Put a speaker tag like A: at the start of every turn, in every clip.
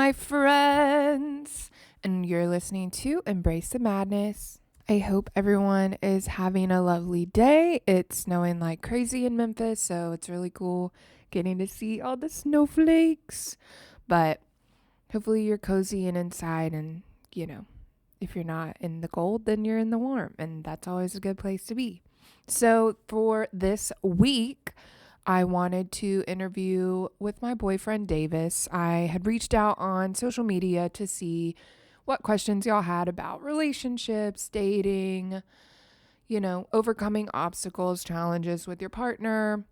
A: my friends, and you're listening to Embrace the Madness. I hope everyone is having a lovely day. It's snowing like crazy in Memphis, so it's really cool getting to see all the snowflakes. But hopefully you're cozy and inside, and if you're not in the cold, then you're in the warm, and that's always a good place to be. So for this week, I wanted to interview with my boyfriend, Davis. I had reached out on social media to see what questions y'all had about relationships, dating, overcoming obstacles, challenges with your partner.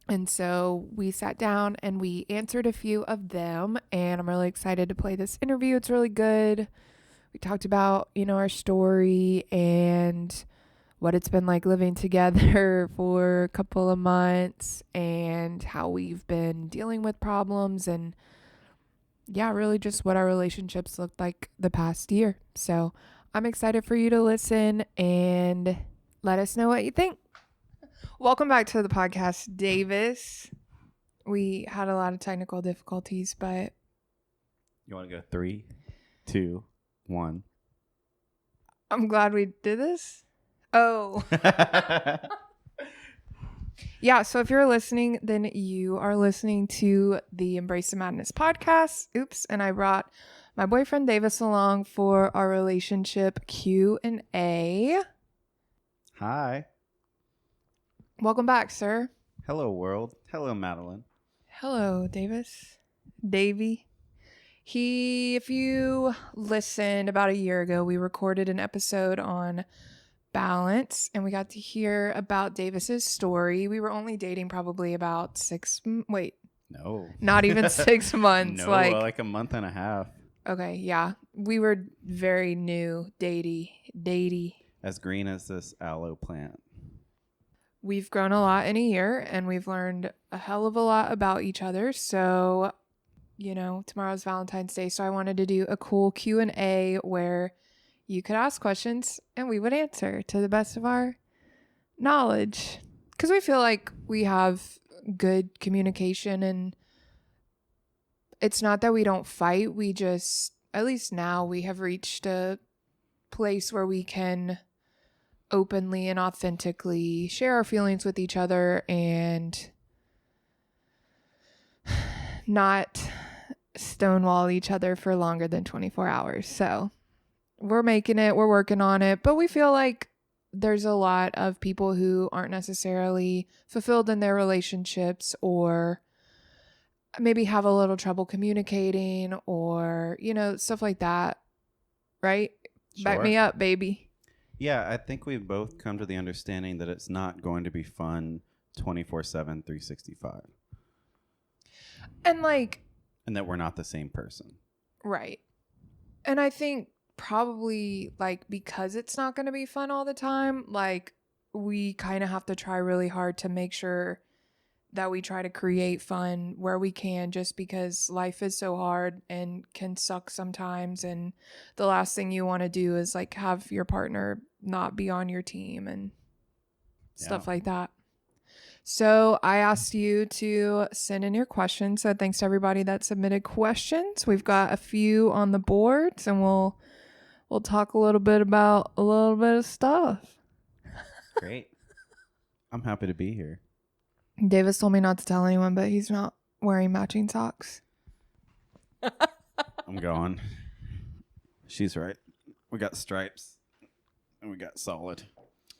A: And so we sat down and we answered a few of them, and I'm really excited to play this interview. It's really good. We talked about, our story and what it's been like living together for a couple of months and how we've been dealing with problems and really just what our relationships looked like the past year. So I'm excited for you to listen and let us know what you think. Welcome back to the podcast, Davis. We had a lot of technical difficulties, but
B: you want to go 3, 2, 1.
A: I'm glad we did this. Oh. Yeah, so if you're listening, then you are listening to the Embrace the Madness podcast. Oops, and I brought my boyfriend Davis along for our relationship Q&A.
B: Hi.
A: Welcome back, sir.
B: Hello, world. Hello, Madeline.
A: Hello, Davis. Davey. If you listened about a year ago, we recorded an episode on balance, and we got to hear about Davis's story. We were only dating probably about not even 6 months.
B: No, like a month and a half.
A: Okay, yeah. We were very new, datey.
B: As green as this aloe plant.
A: We've grown a lot in a year, and we've learned a hell of a lot about each other. So, tomorrow's Valentine's Day, so I wanted to do a cool Q&A where you could ask questions and we would answer to the best of our knowledge. Because we feel like we have good communication, and it's not that we don't fight. We just, at least now, we have reached a place where we can openly and authentically share our feelings with each other and not stonewall each other for longer than 24 hours. So we're making it, we're working on it, but we feel like there's a lot of people who aren't necessarily fulfilled in their relationships, or maybe have a little trouble communicating, or, stuff like that. Right? Sure. Back me up, baby.
B: Yeah, I think we've both come to the understanding that it's not going to be fun 24/7, 365. And that we're not the same person.
A: Right. And I think probably because it's not going to be fun all the time, we kind of have to try really hard to make sure that we try to create fun where we can, just because life is so hard and can suck sometimes, and the last thing you want to do is have your partner not be on your team and stuff like that. So I asked you to send in your questions. So thanks to everybody that submitted questions. We've got a few on the boards, and we'll talk a little bit about a little bit of stuff.
B: Great. I'm happy to be here.
A: Davis told me not to tell anyone, but he's not wearing matching socks.
B: I'm going. She's right. We got stripes and we got solid.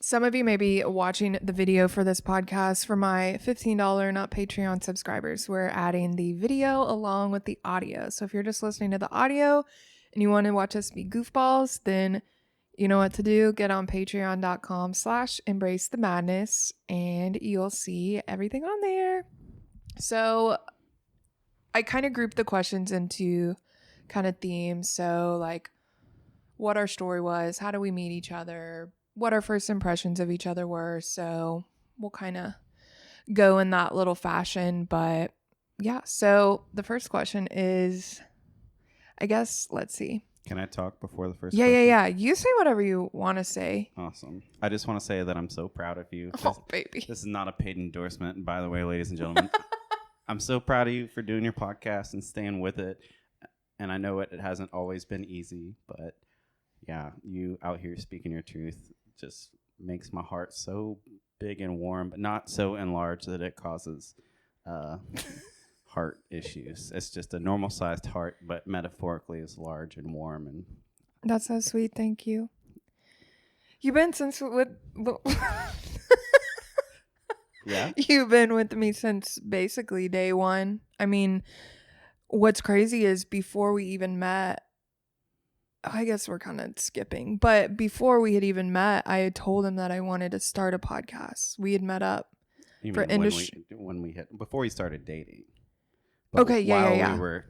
A: Some of you may be watching the video for this podcast. For my $15 not Patreon subscribers, we're adding the video along with the audio. So if you're just listening to the audio and you want to watch us be goofballs, then you know what to do. Get on patreon.com/embracethemadness and you'll see everything on there. So I kind of grouped the questions into kind of themes. So what our story was, how do we meet each other, what our first impressions of each other were. So we'll kind of go in that little fashion. But yeah, so the first question is, I guess, let's see.
B: Can I talk before the first
A: question?
B: question?
A: Yeah. You say whatever you want to say.
B: Awesome. I just want to say that I'm so proud of you.
A: Oh, baby.
B: This is not a paid endorsement, by the way, ladies and gentlemen. I'm so proud of you for doing your podcast and staying with it. And I know it hasn't always been easy, but yeah, you out here speaking your truth just makes my heart so big and warm, but not so enlarged that it causes uh, heart issues. It's just a normal sized heart, but metaphorically is large and warm. And
A: That's so sweet. Thank you. You've been since with
B: yeah,
A: you've been with me since basically day one. I mean, what's crazy is before we even met, I guess we're kind of skipping, but before we had even met, I had told him that I wanted to start a podcast. We had met up
B: you
A: for
B: mean when
A: industry.
B: we hit before we started dating, but
A: Okay, yeah, yeah,
B: while we
A: yeah.
B: were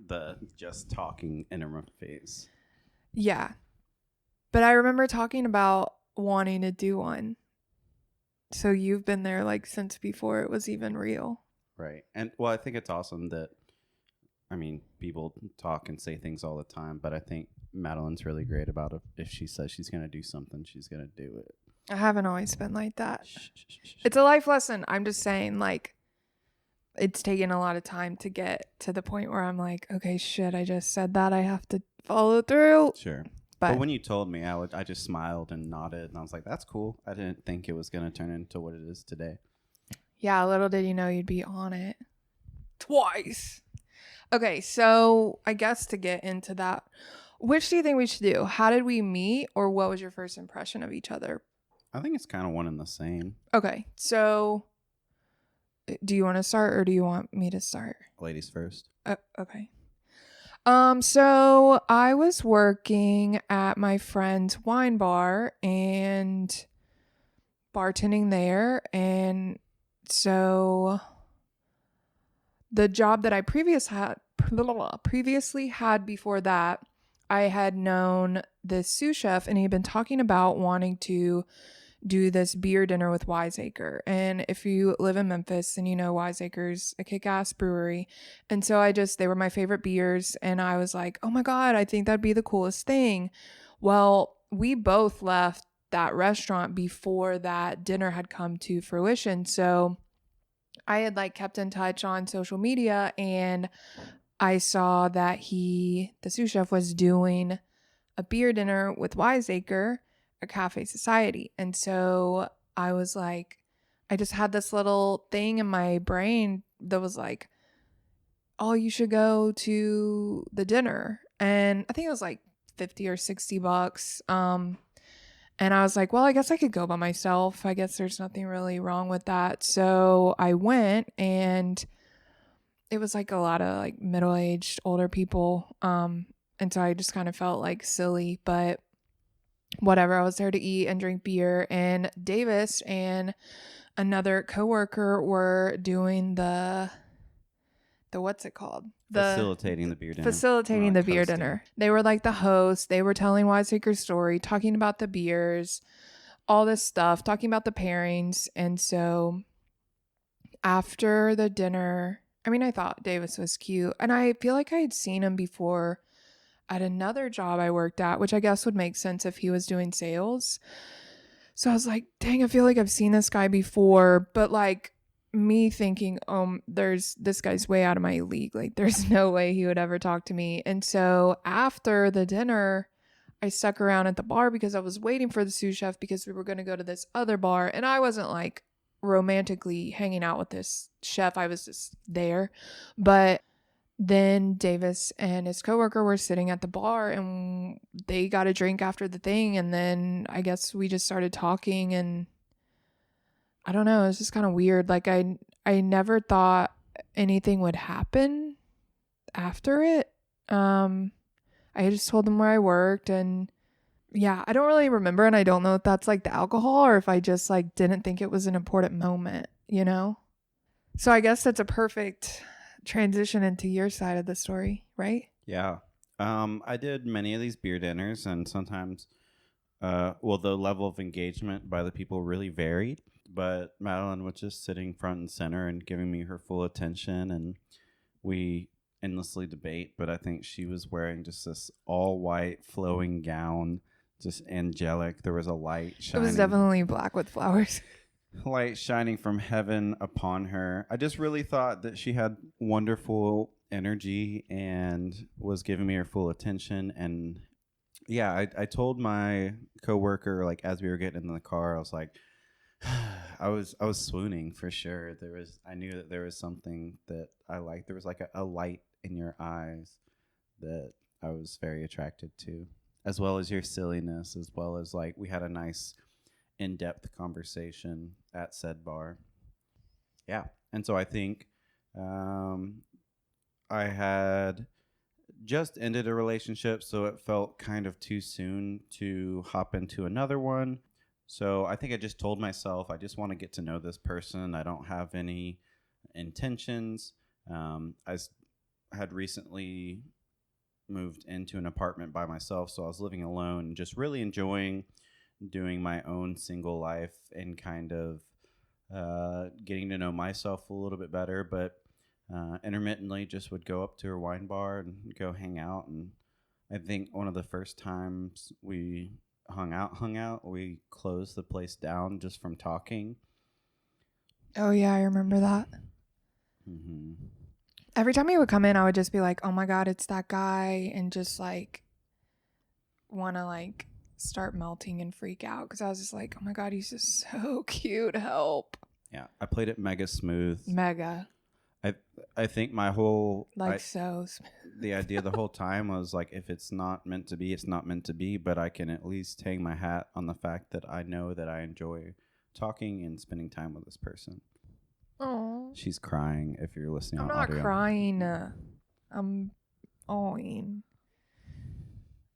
B: the just talking interim phase.
A: Yeah. But I remember talking about wanting to do one. So you've been there like since before it was even real.
B: Right. And well, I think it's awesome that, I mean, people talk and say things all the time, but I think Madeline's really great about it. If she says she's going to do something, she's going to do it.
A: I haven't always been like that.
B: Shh, shh, shh, shh.
A: It's a life lesson. I'm just saying, like, it's taken a lot of time to get to the point where I'm like, okay, shit, I just said that. I have to follow through.
B: Sure.
A: But
B: But when you told me, I just smiled and nodded, and I was like, that's cool. I didn't think it was going to turn into what it is today.
A: yeah, little did you know you'd be on it twice. Okay, so I guess to get into that, which do you think we should do? How did we meet, or what was your first impression of each other?
B: I think it's kind of one and the same.
A: Okay, so do you want to start or do you want me to start?
B: Ladies first.
A: Okay. So I was working at my friend's wine bar and bartending there, and so the job that I previously had before that, I had known this sous chef, and he had been talking about wanting to do this beer dinner with Wiseacre. And if you live in Memphis, then you know Wiseacre's a kick-ass brewery. And so they were my favorite beers, and I was like, oh my God, I think that'd be the coolest thing. Well, we both left that restaurant before that dinner had come to fruition. So I had like kept in touch on social media, and I saw that the sous chef, was doing a beer dinner with Wiseacre at Cafe Society. And so I was like, I just had this little thing in my brain that was like, oh, you should go to the dinner. And I think it was like 50 or $60. And I was like, well, I guess I could go by myself. I guess there's nothing really wrong with that. So I went, and it was like a lot of like middle-aged older people. And so I just kind of felt like silly, but whatever. I was there to eat and drink beer, and Davis and another coworker were doing the what's it called?
B: Facilitating the beer dinner.
A: Facilitating the beer
B: hosting.
A: dinner. They were like the host. They were telling Wiseacre's story, talking about the beers, all this stuff, talking about the pairings. And so after the dinner, I mean, I thought Davis was cute, and I feel like I had seen him before at another job I worked at, which I guess would make sense if he was doing sales. So I was like, dang, I feel like I've seen this guy before, but like me thinking, this guy's way out of my league. Like there's no way he would ever talk to me. And so after the dinner, I stuck around at the bar because I was waiting for the sous chef, because we were going to go to this other bar, and I wasn't like romantically hanging out with this chef. I was just there. But then Davis and his coworker were sitting at the bar, and they got a drink after the thing, and then I guess we just started talking, and I don't know, it's just kind of weird. Like I never thought anything would happen after it. I just told them where I worked, and yeah, I don't really remember, and I don't know if that's like the alcohol or if I just like didn't think it was an important moment, you know? So I guess that's a perfect transition into your side of the story, right?
B: Yeah. I did many of these beer dinners, and sometimes, the level of engagement by the people really varied. But Madeline was just sitting front and center and giving me her full attention, and we endlessly debate. But I think she was wearing just this all white flowing gown, just angelic. There was a light shining.
A: It was definitely black with flowers.
B: Light shining from heaven upon her. I just really thought that she had wonderful energy and was giving me her full attention. And yeah, I told my coworker, like, as we were getting in the car, I was like, I was swooning for sure. I knew that there was something that I liked. There was like a light in your eyes that I was very attracted to, as well as your silliness, as well as like we had a nice in-depth conversation at said bar. Yeah. And so I think I had just ended a relationship, so it felt kind of too soon to hop into another one. So I think I just told myself I just want to get to know this person. I don't have any intentions. Had recently moved into an apartment by myself, so I was living alone, just really enjoying doing my own single life and kind of getting to know myself a little bit better. But intermittently just would go up to her wine bar and go hang out. And I think one of the first times we hung out, we closed the place down just from talking.
A: Oh, yeah, I remember that.
B: Mm-hmm.
A: Every time he would come in, I would just be like, oh my God, it's that guy. And just like want to like start melting and freak out because I was just like, oh my God, he's just so cute. Help.
B: Yeah, I played it mega smooth.
A: Mega.
B: I think my whole
A: so smooth.
B: The idea the whole time was like, if it's not meant to be, it's not meant to be. But I can at least hang my hat on the fact that I know that I enjoy talking and spending time with this person.
A: Oh,
B: she's crying. If you're listening,
A: I'm
B: on
A: not
B: audio.
A: crying. I'm owing.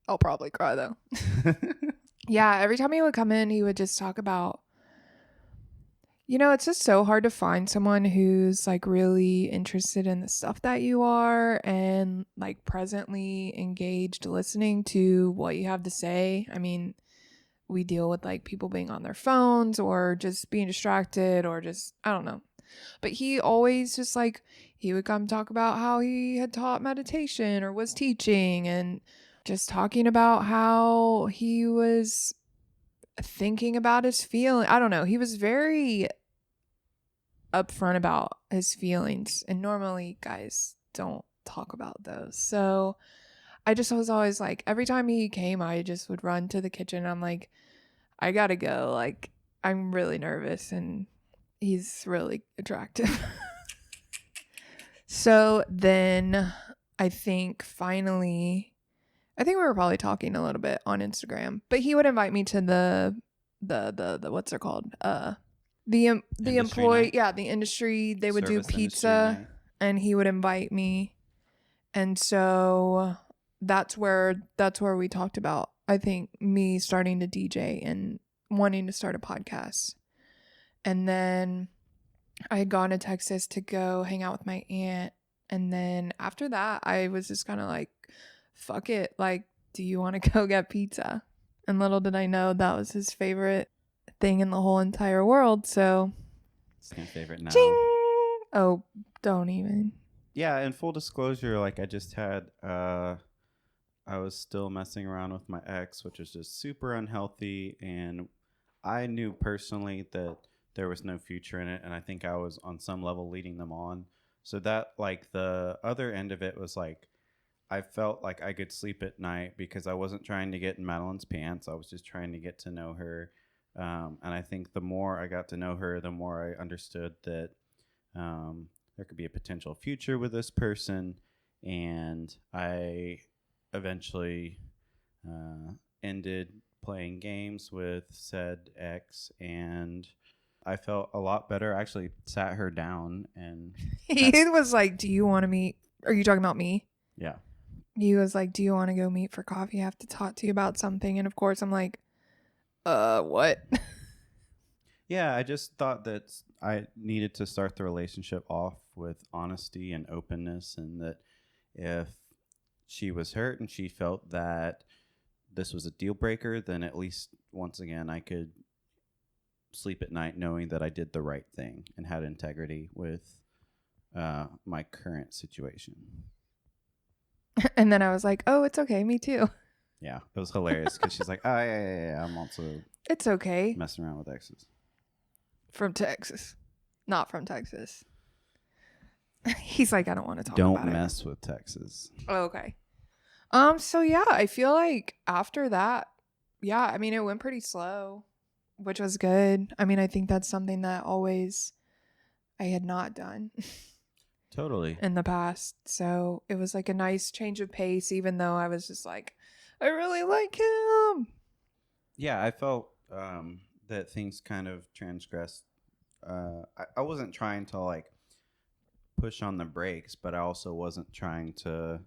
A: I'll probably cry though. Yeah, every time he would come in, he would just talk about. It's just so hard to find someone who's like really interested in the stuff that you are and like presently engaged listening to what you have to say. I mean, we deal with like people being on their phones or just being distracted or just, I don't know. But he always just like, he would come talk about how he had taught meditation or was teaching and just talking about how he was thinking about his feeling. I don't know. He was very upfront about his feelings, and normally guys don't talk about those. So I just was always like, every time he came, I just would run to the kitchen. I'm like, I gotta go. Like, I'm really nervous, and he's really attractive. So then I think finally, I think we were probably talking a little bit on Instagram, but he would invite me to the what's it called? The employee,
B: night?
A: yeah, the industry, they would do
B: Service industry
A: pizza
B: night.
A: and he would invite me. And so that's where we talked about, I think, me starting to DJ and wanting to start a podcast. And then I had gone to Texas to go hang out with my aunt. And then after that, I was just kind of like, fuck it. Like, do you want to go get pizza? And little did I know that was his favorite thing in the whole entire world. So
B: It's my favorite now.
A: Ching! Oh, don't even.
B: Yeah, and full disclosure, like I just had I was still messing around with my ex, which was just super unhealthy, and I knew personally that there was no future in it, and I think I was on some level leading them on. So that, like, the other end of it was like I felt like I could sleep at night because I wasn't trying to get in Madeline's pants. I was just trying to get to know her. And I think the more I got to know her, the more I understood that there could be a potential future with this person. And I eventually ended playing games with said ex, and I felt a lot better. I actually sat her down and
A: He was like, do you want to meet? Are you talking about me?
B: yeah.
A: He was like, do you want to go meet for coffee? I have to talk to you about something. And of course, I'm like, what?
B: Yeah, I just thought that I needed to start the relationship off with honesty and openness, and that if she was hurt and she felt that this was a deal breaker, then at least once again I could sleep at night knowing that I did the right thing and had integrity with my current situation.
A: And then I was like, oh, it's okay. Me too.
B: Yeah, it was hilarious because she's like, oh, yeah, I'm also
A: It's okay.
B: messing around with exes.
A: From Texas. Not from Texas. He's like, I don't want to talk
B: Don't
A: about it.
B: mess with Texas.
A: Oh, okay. So yeah, I feel like after that, yeah, I mean, it went pretty slow, which was good. I mean, I think that's something that always I had not done
B: Totally.
A: in the past. So it was like a nice change of pace, even though I was just like, I really like him.
B: Yeah, I felt that things kind of transgressed. I wasn't trying to like push on the brakes, but I also wasn't trying to.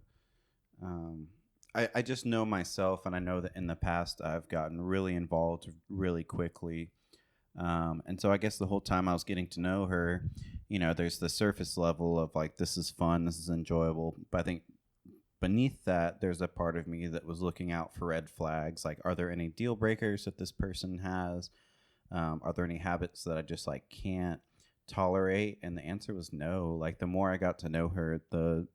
B: Um, I just know myself, and I know that in the past I've gotten really involved really quickly. And so I guess the whole time I was getting to know her, there's the surface level of like, this is fun, this is enjoyable. But I think beneath that, there's a part of me that was looking out for red flags. Like, are there any deal breakers that this person has? Are there any habits that I just like can't tolerate? And the answer was no. Like, the more I got to know her, the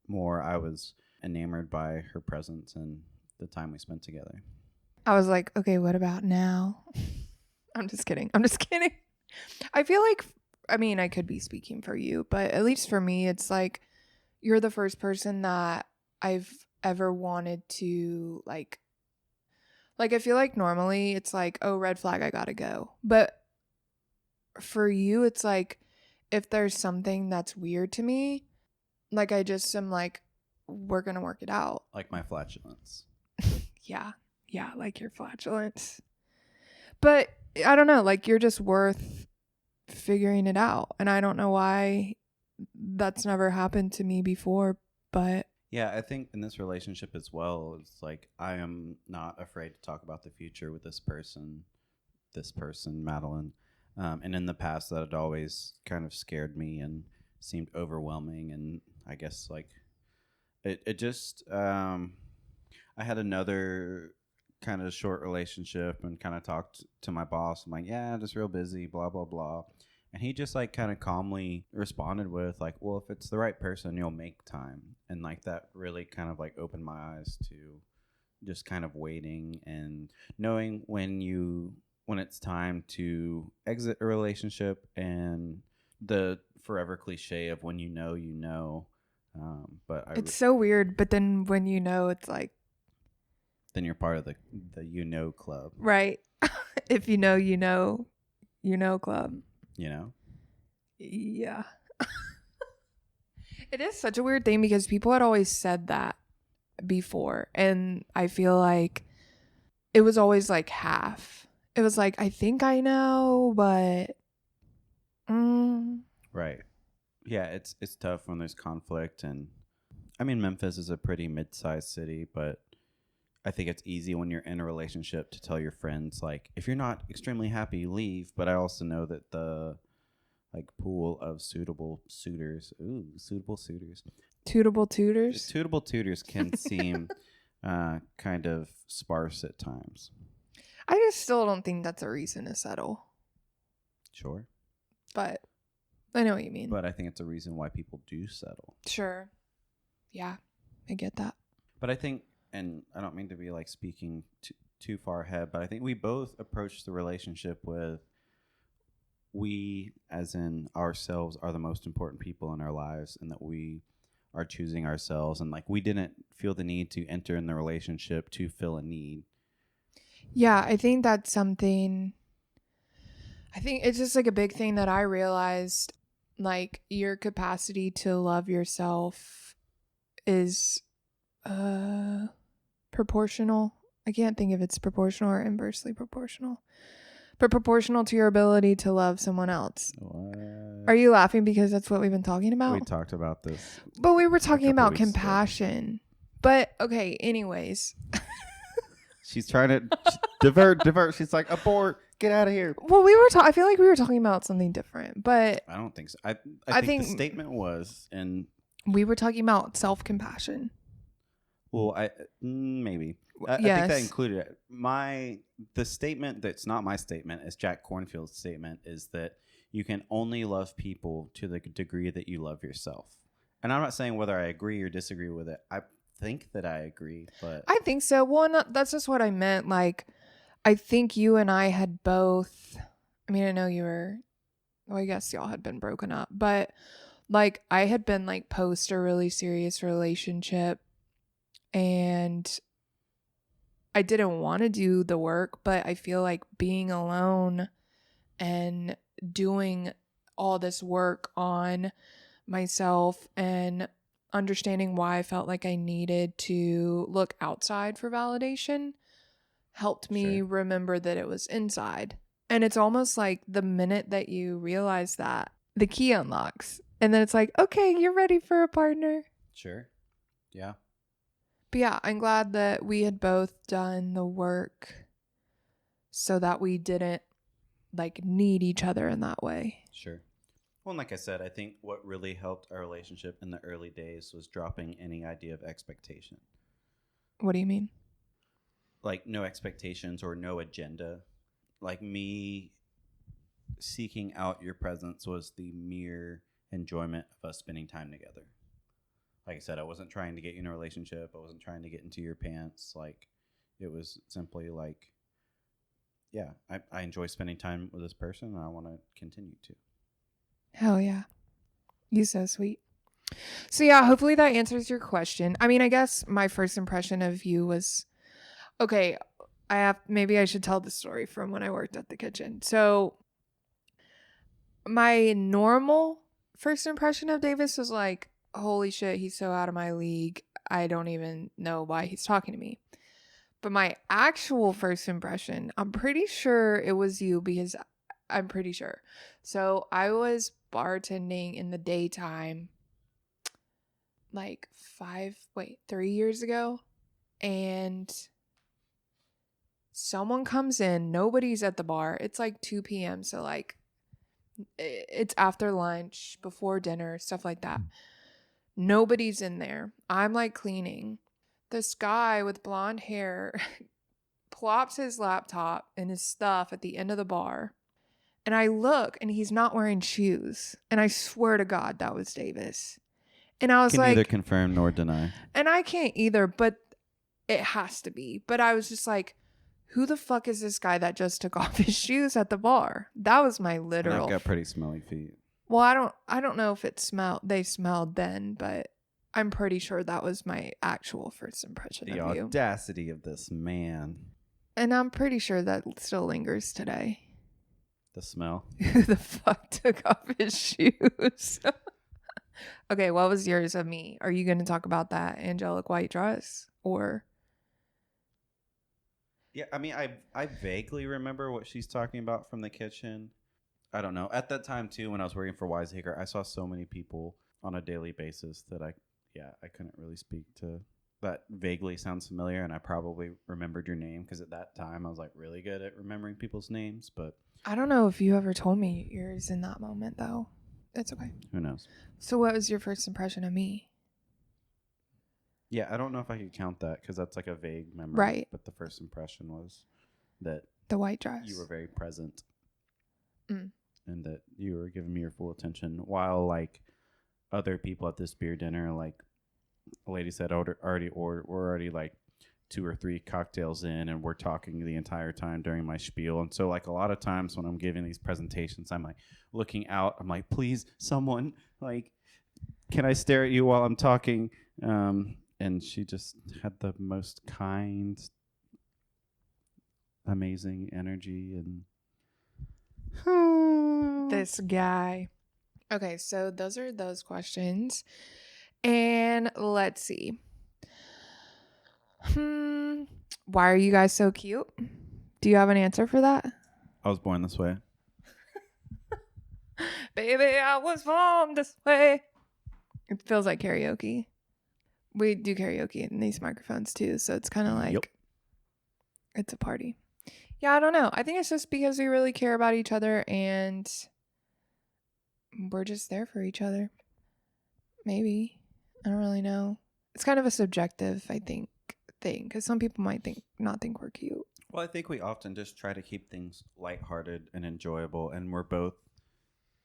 B: more I was enamored by her presence and the time we spent together.
A: I was like, okay, what about now? I'm just kidding. I'm just kidding. I feel like, I mean, I could be speaking for you, but at least for me, it's like you're the first person that I've ever wanted to like I feel like normally it's like, oh, red flag, I gotta go. But for you, it's like if there's something that's weird to me, like I just am like, we're gonna work it out.
B: Like my flatulence.
A: Yeah. Yeah, like your flatulence. But I don't know, like you're just worth figuring it out. And I don't know why that's never happened to me before, but
B: Yeah, I think in this relationship as well, it's like I am not afraid to talk about the future with this person, Madeline. And in the past, that had always kind of scared me and seemed overwhelming. And I guess like it just, I had another kind of short relationship and kind of talked to my boss. I'm like, yeah, just real busy, blah, blah, blah. And he just like kind of calmly responded with like, well, if it's the right person, you'll make time. And like that really kind of like opened my eyes to just kind of waiting and knowing when it's time to exit a relationship, and the forever cliche of when you know, you know.
A: it's so weird. But then when you know, it's like,
B: then you're part of the club.
A: right. If you know, club.
B: You know?
A: Yeah. It is such a weird thing because people had always said that before. And I feel like it was always like half. It was like, I think I know, but.
B: Right. Yeah, it's tough when there's conflict. And I mean, Memphis is a pretty mid-sized city, but I think it's easy when you're in a relationship to tell your friends, like, if you're not extremely happy, leave. But I also know that the like pool of suitable suitors
A: Tutable tutors
B: can seem kind of sparse at times.
A: I just still don't think that's a reason to settle.
B: Sure.
A: But I know what you mean.
B: But I think it's a reason why people do settle.
A: Sure. Yeah, I get that.
B: But I think, and I don't mean to be like speaking too far ahead, but I think we both approach the relationship with, we, as in ourselves, are the most important people in our lives, and that we are choosing ourselves. And like, we didn't feel the need to enter in the relationship to fill a need.
A: Yeah, I think that's something. I think it's just like a big thing that I realized, like your capacity to love yourself is proportional. I can't think if it's proportional or inversely proportional. But proportional to your ability to love someone else.
B: What?
A: Are you laughing because that's what we've been talking about?
B: We talked about this.
A: But we were talking about compassion. But okay, anyways.
B: She's trying to divert. She's like, abort, get out of here.
A: Well, I feel like we were talking about something different, but
B: I don't think so. I think the statement was, and
A: we were talking about self-compassion.
B: Well, maybe. I
A: Yes.
B: think that included it. The statement that's not my statement, is Jack Kornfield's statement, is that you can only love people to the degree that you love yourself. And I'm not saying whether I agree or disagree with it. I think that I agree, but
A: I think so. Well, that's just what I meant. Like, I think you and I had both. I mean, I know you were. Well, I guess y'all had been broken up, but Like, I had been like post a really serious relationship and I didn't want to do the work, but I feel like being alone and doing all this work on myself and understanding why I felt like I needed to look outside for validation helped me
B: Sure.
A: remember that it was inside. And it's almost like the minute that you realize that, the key unlocks. And then it's like, okay, you're ready for a partner.
B: Sure. Yeah.
A: But yeah, I'm glad that we had both done the work so that we didn't like need each other in that way.
B: Sure. Well, and like I said, I think what really helped our relationship in the early days was dropping any idea of expectation.
A: What do you mean?
B: Like no expectations or no agenda. Like me seeking out your presence was the mere enjoyment of us spending time together. Like I said, I wasn't trying to get you in a relationship. I wasn't trying to get into your pants. Like it was simply like, yeah, I enjoy spending time with this person and I want to continue to.
A: Hell yeah. You so sweet. So yeah, hopefully that answers your question. I mean, I guess my first impression of you was okay, maybe I should tell the story from when I worked at the kitchen. So my normal first impression of Davis was like, holy shit, he's so out of my league. I don't even know why he's talking to me. But my actual first impression, I'm pretty sure it was you because I'm pretty sure. So I was bartending in the daytime like 3 years ago. And someone comes in, nobody's at the bar. It's like 2 p.m. So like it's after lunch, before dinner, stuff like that. Nobody's in there. I'm like cleaning. This guy with blonde hair plops his laptop and his stuff at the end of the bar. And I look and he's not wearing shoes. And I swear to God, that was Davis. And I was
B: Can
A: like,
B: neither confirm nor deny.
A: and I can't either, but it has to be. But I was just like, who the fuck is this guy that just took off his shoes at the bar? That was my
B: And
A: literal.
B: I've got pretty smelly feet.
A: Well, I don't know if they smelled then, but I'm pretty sure that was my actual first impression
B: The
A: of you.
B: audacity of this man.
A: And I'm pretty sure that still lingers today.
B: The smell.
A: Who the fuck took off his shoes? Okay, what was yours of me? Are you going to talk about that angelic white dress or?
B: Yeah, I mean, I vaguely remember what she's talking about from the kitchen. I don't know. At that time, too, when I was working for Wiseacre, I saw so many people on a daily basis that I couldn't really speak to. That vaguely sounds familiar, and I probably remembered your name because at that time I was like really good at remembering people's names, but
A: I don't know if you ever told me yours in that moment, though. It's okay.
B: who knows?
A: So what was your first impression of me?
B: Yeah, I don't know if I could count that because that's like a vague memory.
A: Right.
B: But the first impression was that
A: The white dress.
B: you were very present
A: Mm.
B: and that you were giving me your full attention while like other people at this beer dinner, like a lady said, we're already like 2 or 3 cocktails in and we're talking the entire time during my spiel. And so like a lot of times when I'm giving these presentations, I'm like looking out, I'm like, please, someone, like, can I stare at you while I'm talking? And she just had the most kind, amazing energy and
A: This guy. Okay, so those are those questions. And let's see. Why are you guys so cute? Do you have an answer for that?
B: I was born this way.
A: Baby, I was born this way. It feels like karaoke. We do karaoke in these microphones too, so it's kind of like
B: Yep.
A: It's a party. Yeah, I don't know. I think it's just because we really care about each other and we're just there for each other. Maybe. I don't really know. It's kind of a subjective, I think, thing because some people might not think we're cute.
B: Well, I think we often just try to keep things lighthearted and enjoyable, and we're both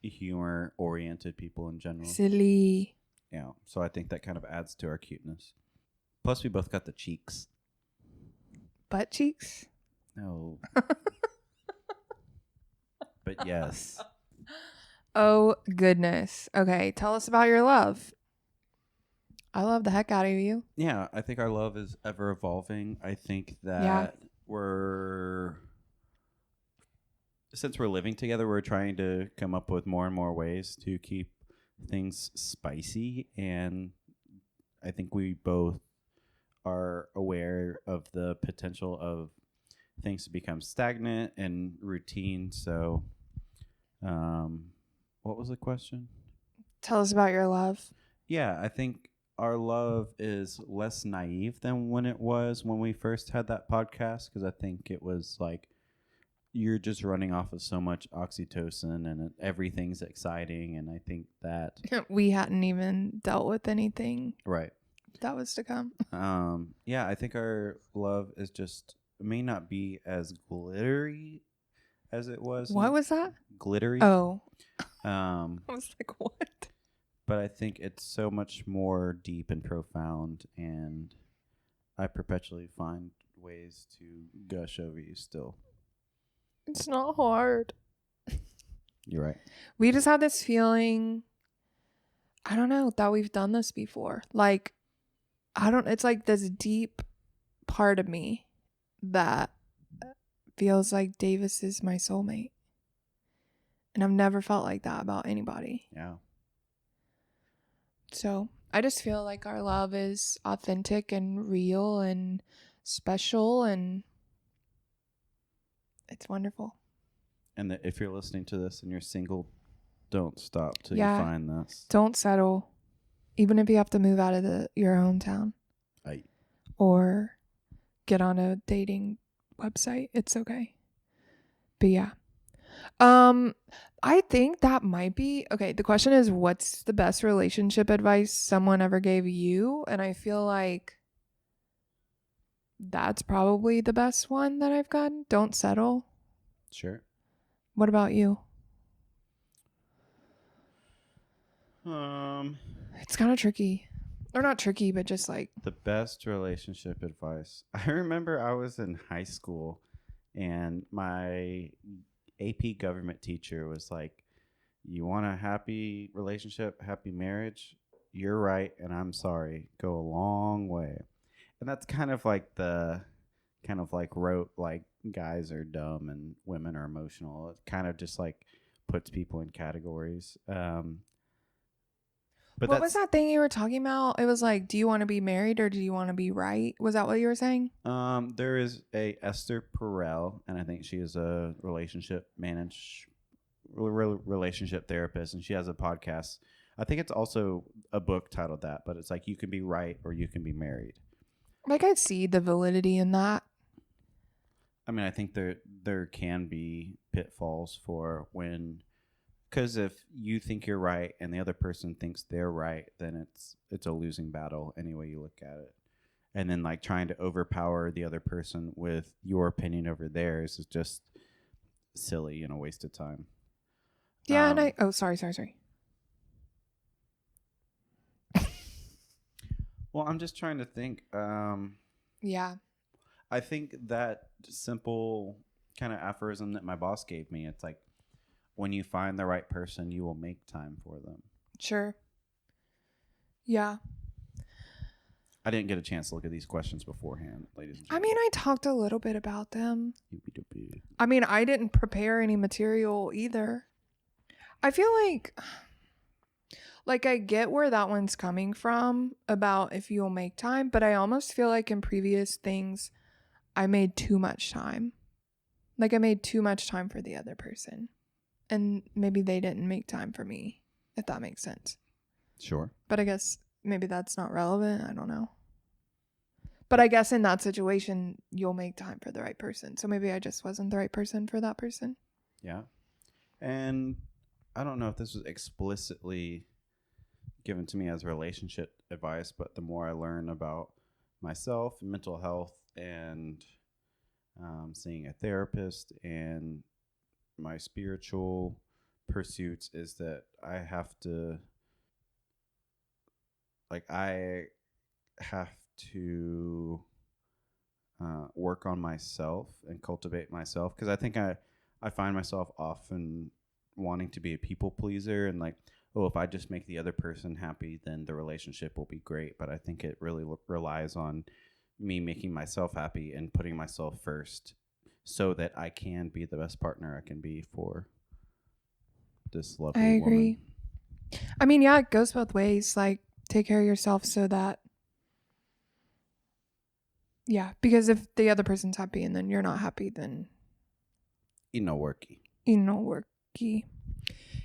B: humor-oriented people in general.
A: Silly.
B: Yeah, so I think that kind of adds to our cuteness. Plus, we both got the cheeks.
A: Butt cheeks?
B: No. But yes.
A: Oh, goodness. Okay, tell us about your love. I love the heck out of you.
B: Yeah, I think our love is ever evolving. I think
A: Yeah.
B: that since we're living together, we're trying to come up with more and more ways to keep things spicy. And I think we both are aware of the potential of things to become stagnant and routine. So, um, what was the question?
A: Tell us about your love.
B: Yeah, I think our love is less naive than when it was when we first had that podcast, because I think it was like you're just running off of so much oxytocin and everything's exciting. And I think that,
A: We hadn't even dealt with anything
B: right.
A: that was to come.
B: Yeah, I think our love is just may not be as glittery as it was
A: What
B: in
A: was that?
B: glittery.
A: Oh,
B: Um,
A: I was like, what?
B: but I think it's so much more deep and profound, and I perpetually find ways to gush over you still.
A: It's not hard.
B: You're right.
A: We just have this feeling, I don't know, that we've done this before. Like, it's like this deep part of me that feels like Davis is my soulmate. And I've never felt like that about anybody.
B: Yeah.
A: So I just feel like our love is authentic and real and special, and it's wonderful.
B: And that if you're listening to this and you're single, don't stop till you
A: Yeah.
B: find this.
A: Don't settle, even if you have to move out of your hometown
B: I
A: or get on a dating website. It's okay. But yeah. I think that might be okay. The question is, what's the best relationship advice someone ever gave you? And I feel like that's probably the best one that I've gotten. Don't settle.
B: Sure.
A: What about you? It's kind of tricky. Or not tricky, but just like,
B: The best relationship advice. I remember I was in high school and my AP government teacher was like, "You want a happy relationship, happy marriage? You're right, and I'm sorry. Go a long way." And that's kind of like rote, like guys are dumb and women are emotional. It kind of just like puts people in categories. But
A: what was
B: that's
A: that thing you were talking about? It was like, do you want to be married or do you want to be right? Was that what you were saying?
B: There is a Esther Perel, and I think she is a relationship therapist, and she has a podcast. I think it's also a book titled that, but it's like you can be right or you can be married.
A: Like, I see the validity in that.
B: I mean, I think there can be pitfalls for when, because if you think you're right and the other person thinks they're right, then it's a losing battle any way you look at it. And then like trying to overpower the other person with your opinion over theirs is just silly and a waste of time.
A: Yeah,
B: Um,
A: sorry.
B: well, I'm just trying to think.
A: Yeah.
B: I think that simple kind of aphorism that my boss gave me, it's like, when you find the right person, you will make time for them.
A: Sure. Yeah.
B: I didn't get a chance to look at these questions beforehand, ladies and
A: I
B: gentlemen.
A: mean, I talked a little bit about them. I mean, I didn't prepare any material either. I feel like I get where that one's coming from about if you'll make time, but I almost feel like in previous things I made too much time. Like I made too much time for the other person. And maybe they didn't make time for me, if that makes sense.
B: Sure.
A: But I guess maybe that's not relevant. I don't know. But I guess in that situation, you'll make time for the right person. So maybe I just wasn't the right person for that person.
B: Yeah. And I don't know if this was explicitly given to me as relationship advice, but the more I learn about myself, mental health, and seeing a therapist and my spiritual pursuits, is that I have to work on myself and cultivate myself, because I think I find myself often wanting to be a people pleaser and like, oh, if I just make the other person happy, then the relationship will be great. But I think it really relies on me making myself happy and putting myself first so that I can be the best partner I can be for this
A: I
B: lovely woman.
A: agree. I mean, yeah, it goes both ways. Like, take care of yourself so that, yeah, because if the other person's happy and then you're not happy, then
B: Worky.
A: worky.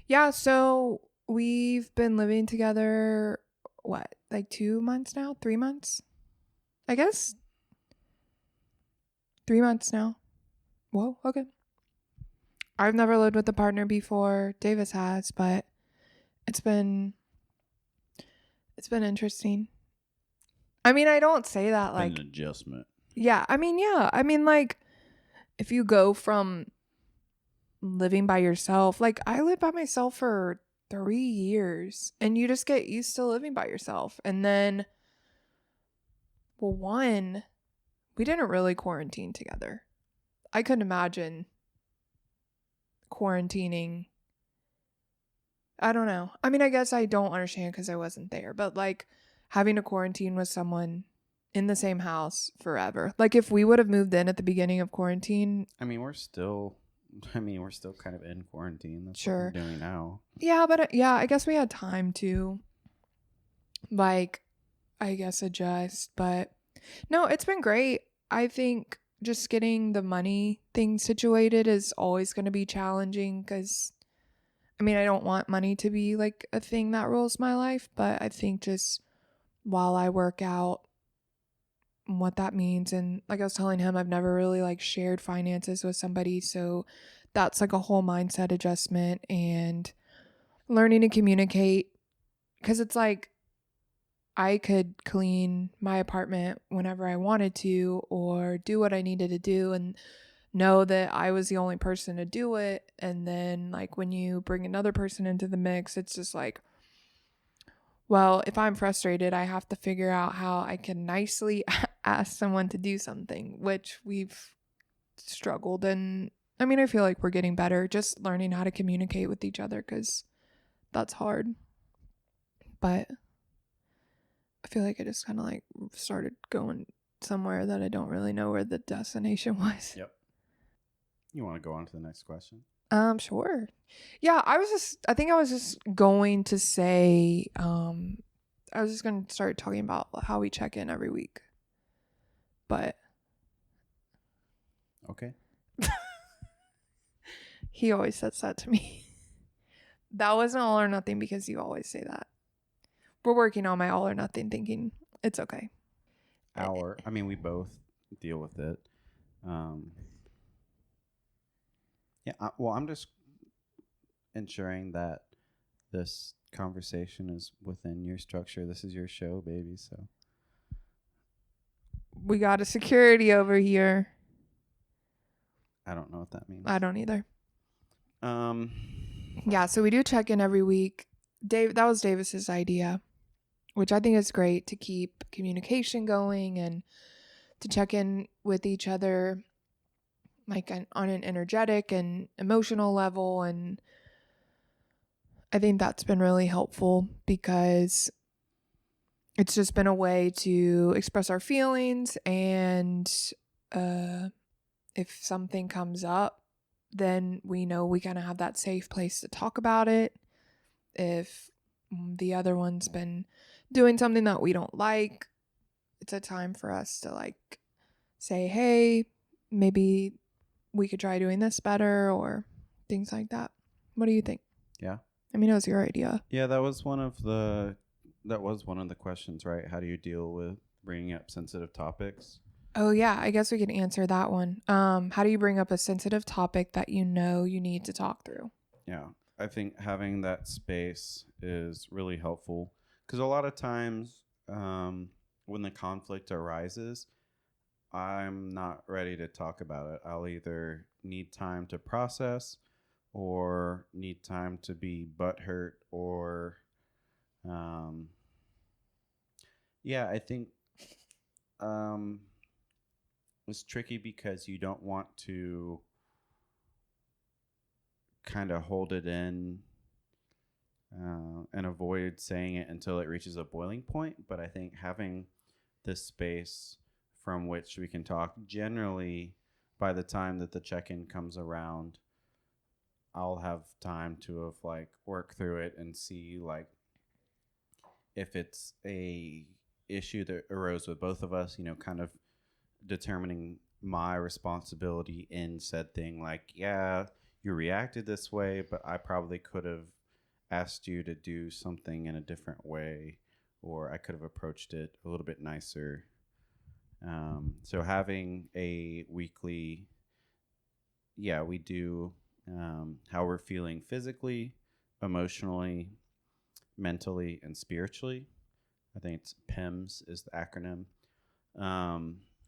A: Yeah, so we've been living together, what, like 2 months now? 3 months? I guess 3 months now. Whoa, okay. I've never lived with a partner before. Davis has, but it's been it's been interesting. I mean, I don't say that
B: Been
A: like,
B: an adjustment.
A: yeah. I mean, yeah. I mean, like, if you go from living by yourself, like I lived by myself for 3 years, and you just get used to living by yourself. And then, well, one, we didn't really quarantine together. I couldn't imagine quarantining. I don't know. I mean, I guess I don't understand because I wasn't there, but like having to quarantine with someone in the same house forever. Like if we would have moved in at the beginning of quarantine,
B: I mean, we're still. I mean, we're still kind of in quarantine. That's what we're
A: sure.
B: doing now.
A: Yeah, but yeah, I guess we had time to like, I guess adjust. But no, it's been great. I think just getting the money thing situated is always going to be challenging because I mean, I don't want money to be like a thing that rules my life, but I think just while I work out what that means, and like I was telling him, I've never really like shared finances with somebody, so that's like a whole mindset adjustment and learning to communicate because it's like I could clean my apartment whenever I wanted to or do what I needed to do and know that I was the only person to do it. And then, like, when you bring another person into the mix, it's just like, well, if I'm frustrated, I have to figure out how I can nicely ask someone to do something, which we've struggled. And I mean, I feel like we're getting better just learning how to communicate with each other because that's hard. But I feel like I just kind of like started going somewhere that I don't really know where the destination was.
B: Yep. You want to go on to the next question?
A: Sure. Yeah, I think I was just going to say, I was just going to start talking about how we check in every week. But
B: Okay.
A: he always says that to me. That wasn't all or nothing because you always say that. We're working on my all or nothing thinking. It's okay.
B: I mean, we both deal with it. Um, yeah. Well, I'm just ensuring that this conversation is within your structure. This is your show, baby. So
A: We got a security over here.
B: I don't know what that means.
A: I don't either.
B: Um,
A: Yeah, so we do check in every week. That was Davis's idea, which I think is great to keep communication going and to check in with each other like on an energetic and emotional level. And I think that's been really helpful because it's just been a way to express our feelings. And if something comes up, then we know we kind of have that safe place to talk about it. If the other one's been doing something that we don't like, it's a time for us to like say, hey, maybe we could try doing this better or things like that. What do you think?
B: yeah.
A: I mean, it was your idea.
B: Yeah, that was one of the questions, right? How do you deal with bringing up sensitive topics?
A: Oh yeah, I guess we can answer that one. How do you bring up a sensitive topic that you know you need to talk through?
B: Yeah, I think having that space is really helpful because a lot of times when the conflict arises, I'm not ready to talk about it. I'll either need time to process or need time to be butthurt or, um, yeah, I think um, it's tricky because you don't want to kind of hold it in and avoid saying it until it reaches a boiling point. But I think having this space from which we can talk, generally by the time that the check-in comes around, I'll have time to have like work through it and see like if it's a issue that arose with both of us, kind of determining my responsibility in said thing. Like, yeah, you reacted this way, but I probably could have asked you to do something in a different way, or I could have approached it a little bit nicer. So having a weekly, yeah, we do how we're feeling physically, emotionally, mentally, and spiritually. I think it's PEMS is the acronym.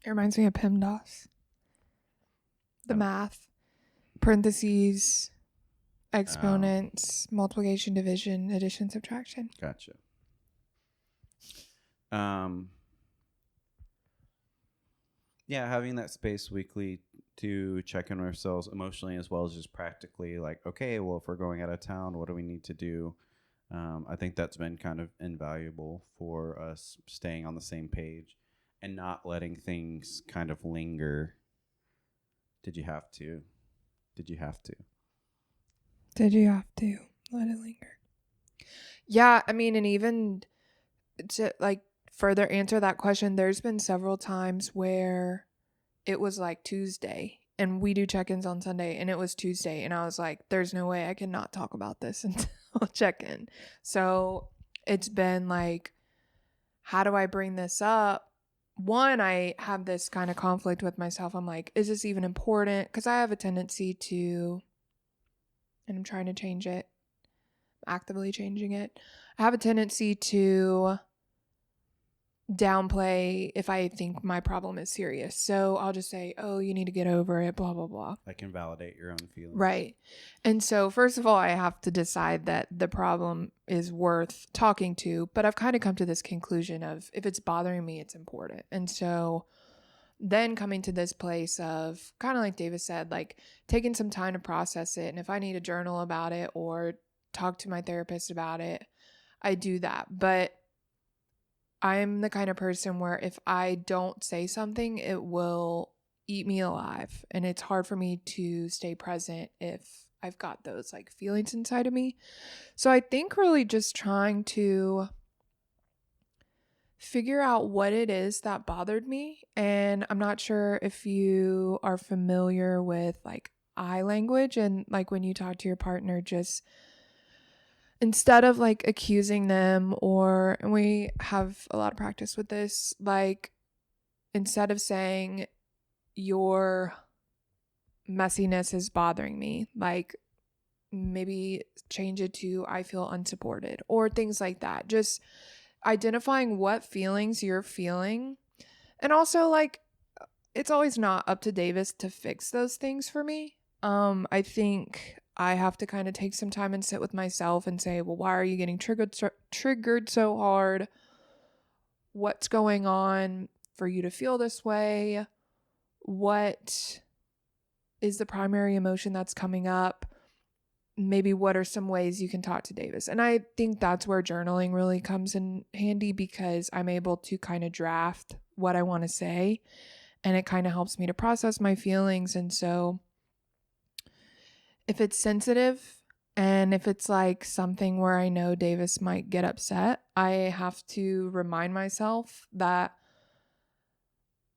A: It reminds me of PEMDAS. The math, parentheses, exponents, multiplication, division, addition, subtraction.
B: Gotcha. Yeah, having that space weekly to check in with ourselves emotionally as well as just practically, like, okay, well, if we're going out of town, what do we need to do? I think that's been kind of invaluable for us staying on the same page and not letting things kind of linger. Did you have to? Did you have to?
A: Did you have to let it linger? Yeah, I mean, and even to like further answer that question, there's been several times where it was like Tuesday and we do check-ins on Sunday and it was Tuesday and I was like, there's no way I can not talk about this until check-in. So it's been like, how do I bring this up? One, I have this kind of conflict with myself. I'm like, is this even important? Because I have a tendency to, and I'm trying to change it, actively changing it. I have a tendency to downplay if I think my problem is serious. So I'll just say, oh, you need to get over it, blah, blah, blah.
B: I can validate your own feelings.
A: Right. And so first of all, I have to decide that the problem is worth talking to. But I've kind of come to this conclusion of if it's bothering me, it's important. And so then coming to this place of kind of like David said, like taking some time to process it. And if I need a journal about it or talk to my therapist about it, I do that. But I'm the kind of person where if I don't say something, it will eat me alive. And it's hard for me to stay present if I've got those like feelings inside of me. So I think really just trying to figure out what it is that bothered me. And I'm not sure if you are familiar with like eye language and like when you talk to your partner, just instead of like accusing them and we have a lot of practice with this, like instead of saying your messiness is bothering me, like maybe change it to I feel unsupported or things like that. Just identifying what feelings you're feeling. And also like it's always not up to Davis to fix those things for me. I think I have to kind of take some time and sit with myself and say, well, why are you getting triggered so hard? What's going on for you to feel this way? What is the primary emotion that's coming up? Maybe what are some ways you can talk to Davis? And I think that's where journaling really comes in handy because I'm able to kind of draft what I want to say and it kind of helps me to process my feelings. And so if it's sensitive and if it's like something where I know Davis might get upset, I have to remind myself that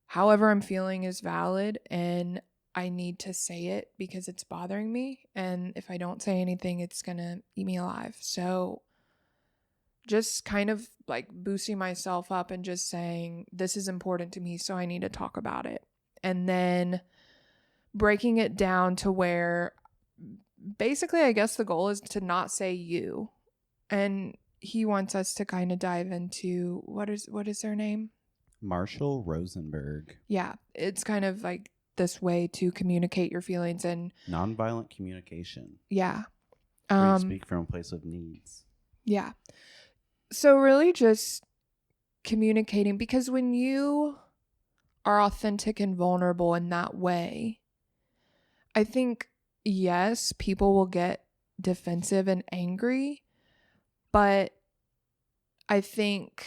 A: however I'm feeling is valid and I need to say it because it's bothering me. And if I don't say anything, it's going to eat me alive. So just kind of like boosting myself up and just saying, this is important to me, so I need to talk about it. And then breaking it down to where basically, I guess the goal is to not say you. And he wants us to kind of dive into what is their name?
B: Marshall Rosenberg.
A: Yeah, it's kind of like this way to communicate your feelings and
B: nonviolent communication.
A: Yeah.
B: Where you speak from a place of needs.
A: Yeah. So really just communicating, because when you are authentic and vulnerable in that way, I think yes, people will get defensive and angry, but I think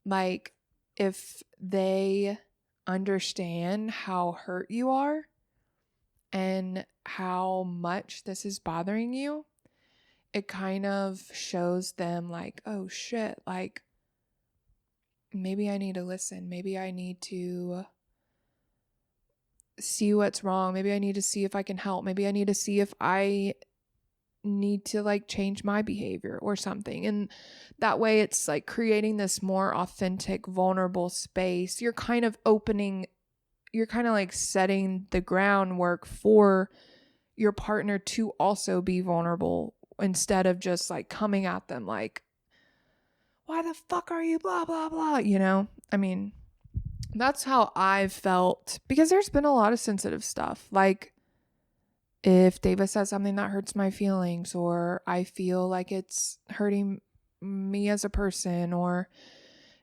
A: like if they understand how hurt you are and how much this is bothering you, it kind of shows them like, oh shit, like maybe I need to listen. Maybe I need to see what's wrong. Maybe I need to see if I can help. Maybe I need to see if I need to like change my behavior or something. And that way it's like creating this more authentic, vulnerable space. You're kind of like setting the groundwork for your partner to also be vulnerable instead of just like coming at them like, why the fuck are you blah, blah, blah, you know? I mean, that's how I've felt because there's been a lot of sensitive stuff. Like if Davis says something that hurts my feelings, or I feel like it's hurting me as a person, or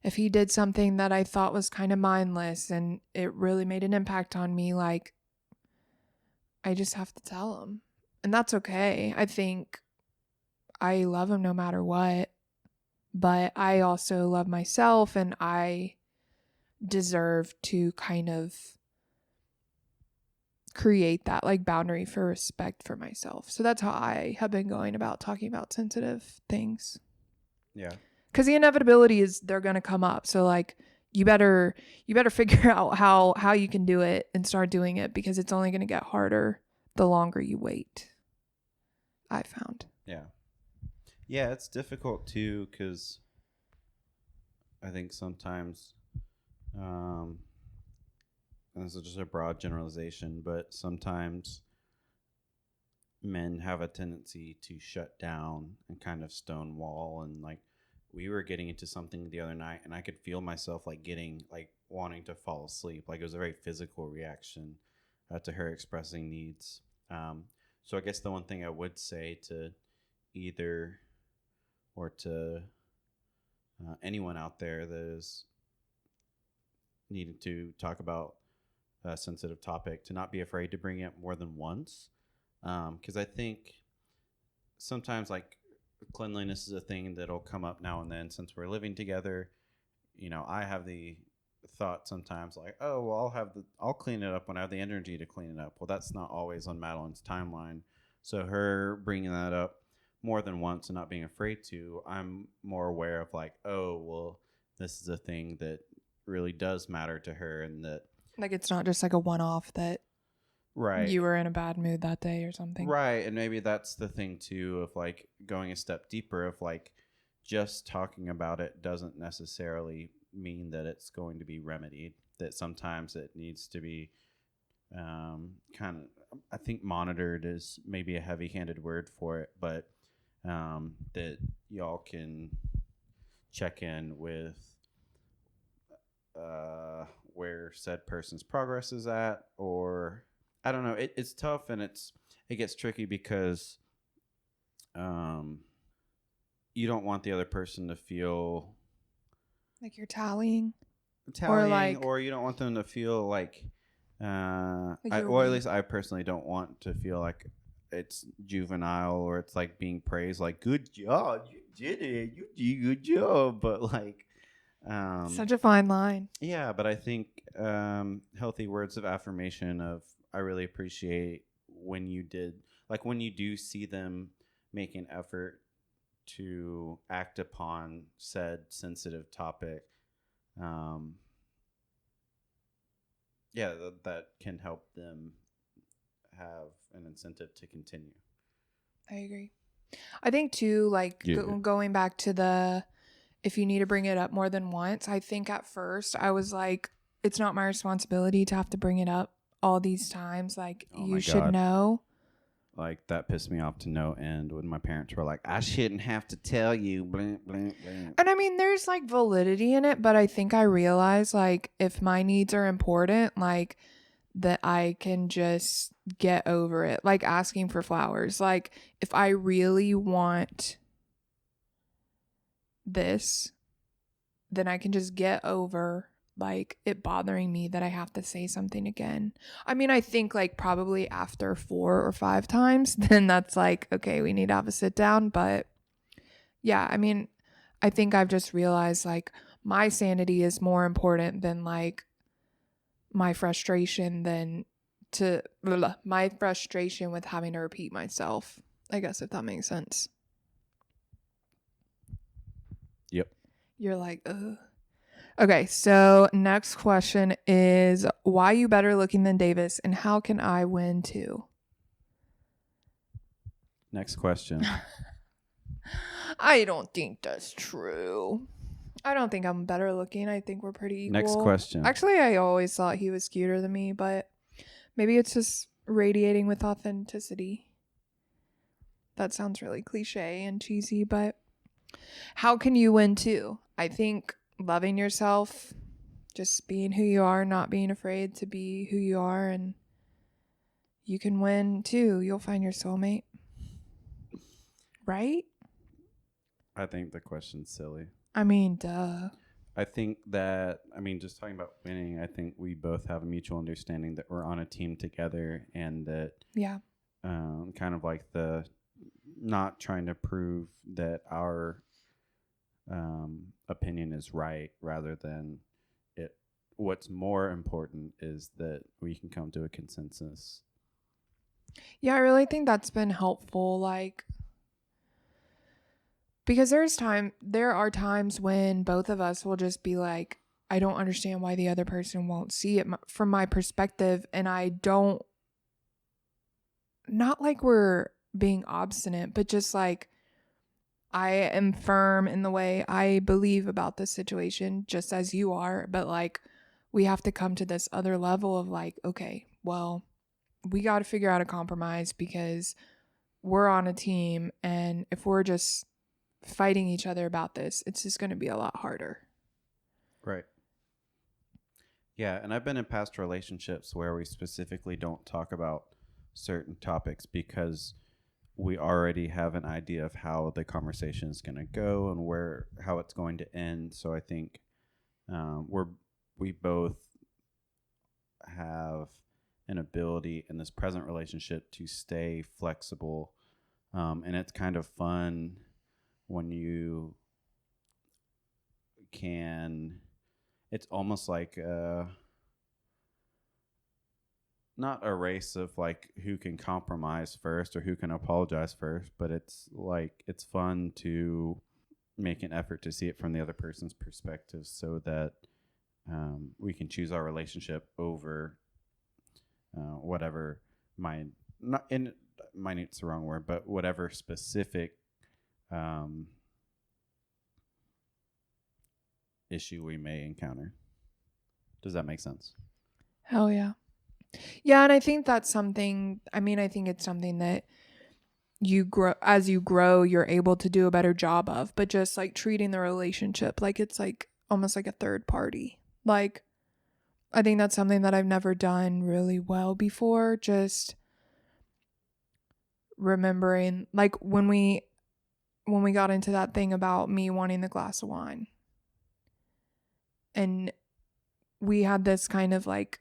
A: if he did something that I thought was kind of mindless and it really made an impact on me, like I just have to tell him. And that's okay. I think I love him no matter what, but I also love myself and I deserve to kind of create that like boundary for respect for myself. So that's how I have been going about talking about sensitive things.
B: Yeah.
A: Because the inevitability is they're going to come up. So like you better figure out how you can do it and start doing it, because it's only going to get harder the longer you wait. I found.
B: Yeah. Yeah, it's difficult too because I think sometimes, and this is just a broad generalization, but sometimes men have a tendency to shut down and kind of stonewall. And like we were getting into something the other night and I could feel myself like getting like wanting to fall asleep. Like it was a very physical reaction to her expressing needs. So I guess the one thing I would say to either or to anyone out there that is needing to talk about a sensitive topic, to not be afraid to bring it up more than once. Because I think sometimes like cleanliness is a thing that'll come up now and then since we're living together. You know, I have the thought sometimes like, oh, well, I'll clean it up when I have the energy to clean it up. Well, that's not always on Madeline's timeline. So her bringing that up more than once and not being afraid to, I'm more aware of like, oh, well, this is a thing that really does matter to her, and that
A: Like it's not just like a one-off that
B: right.
A: you were in a bad mood that day or something.
B: Right. And maybe that's the thing too of like going a step deeper of like just talking about it doesn't necessarily mean that it's going to be remedied. That sometimes it needs to be kind of, I think monitored is maybe a heavy handed word for it, but that y'all can check in with where said person's progress is at, or I don't know. It's tough and it gets tricky because um, you don't want the other person to feel
A: Like you're tallying.
B: tallying, or you don't want them to feel like,
A: Like
B: or at least I personally don't want to feel like it's juvenile or it's like being praised, like good job, you did it, you did a good job, but like.
A: Such a fine line.
B: Yeah, but I think healthy words of affirmation of I really appreciate when you did, like when you do see them make an effort to act upon said sensitive topic. Um, yeah, that can help them have an incentive to continue.
A: I agree. I think too, like going back to the if you need to bring it up more than once, I think at first I was like, it's not my responsibility to have to bring it up all these times. Like,
B: Oh
A: you
B: my
A: should
B: God.
A: know.
B: Like that pissed me off to no end when my parents were like, I shouldn't have to tell you. Blink, blink, blink.
A: And I mean, there's like validity in it, but I think I realize like if my needs are important, like that I can just get over it. Like asking for flowers. Like if I really want this, then I can just get over like it bothering me that I have to say something again. I mean, I think like probably after 4 or 5 times, then that's like, okay, we need to have a sit down. But yeah, I mean, I think I've just realized like my sanity is more important than like my frustration my frustration with having to repeat myself. I guess if that makes sense.
B: Yep.
A: You're like, ugh. Okay, so next question is why you better looking than Davis and how can I win too?
B: Next question.
A: I don't think that's true. I don't think I'm better looking. I think we're pretty equal.
B: Next question.
A: Actually, I always thought he was cuter than me, but maybe it's just radiating with authenticity. That sounds really cliche and cheesy, but how can you win too? I think loving yourself, just being who you are, not being afraid to be who you are, and you can win too. You'll find your soulmate. Right?
B: I think the question's silly.
A: I mean, duh.
B: I think that, I mean, just talking about winning, I think we both have a mutual understanding that we're on a team together and that
A: Yeah.
B: kind of like the not trying to prove that our opinion is right rather than it. What's more important is that we can come to a consensus.
A: Yeah, I really think that's been helpful. Like, because there are times when both of us will just be like, I don't understand why the other person won't see it from my perspective. And I don't, not like we're being obstinate, but just like I am firm in the way I believe about this situation, just as you are. But like, we have to come to this other level of like, okay, well, we got to figure out a compromise because we're on a team. And if we're just fighting each other about this, it's just going to be a lot harder.
B: Right. Yeah, and I've been in past relationships where we specifically don't talk about certain topics because we already have an idea of how the conversation is going to go and how it's going to end. So I think we both have an ability in this present relationship to stay flexible, and it's kind of fun when you can. It's almost like not a race of like who can compromise first or who can apologize first, but it's like it's fun to make an effort to see it from the other person's perspective so that we can choose our relationship over whatever minute's the wrong word, but whatever specific issue we may encounter. Does that make sense?
A: Hell yeah. Yeah, and I think that's something, I mean, I think it's something that as you grow, you're able to do a better job of, but just like treating the relationship like it's like almost like a third party. Like, I think that's something that I've never done really well before. Just remembering, like when we got into that thing about me wanting the glass of wine, and we had this kind of like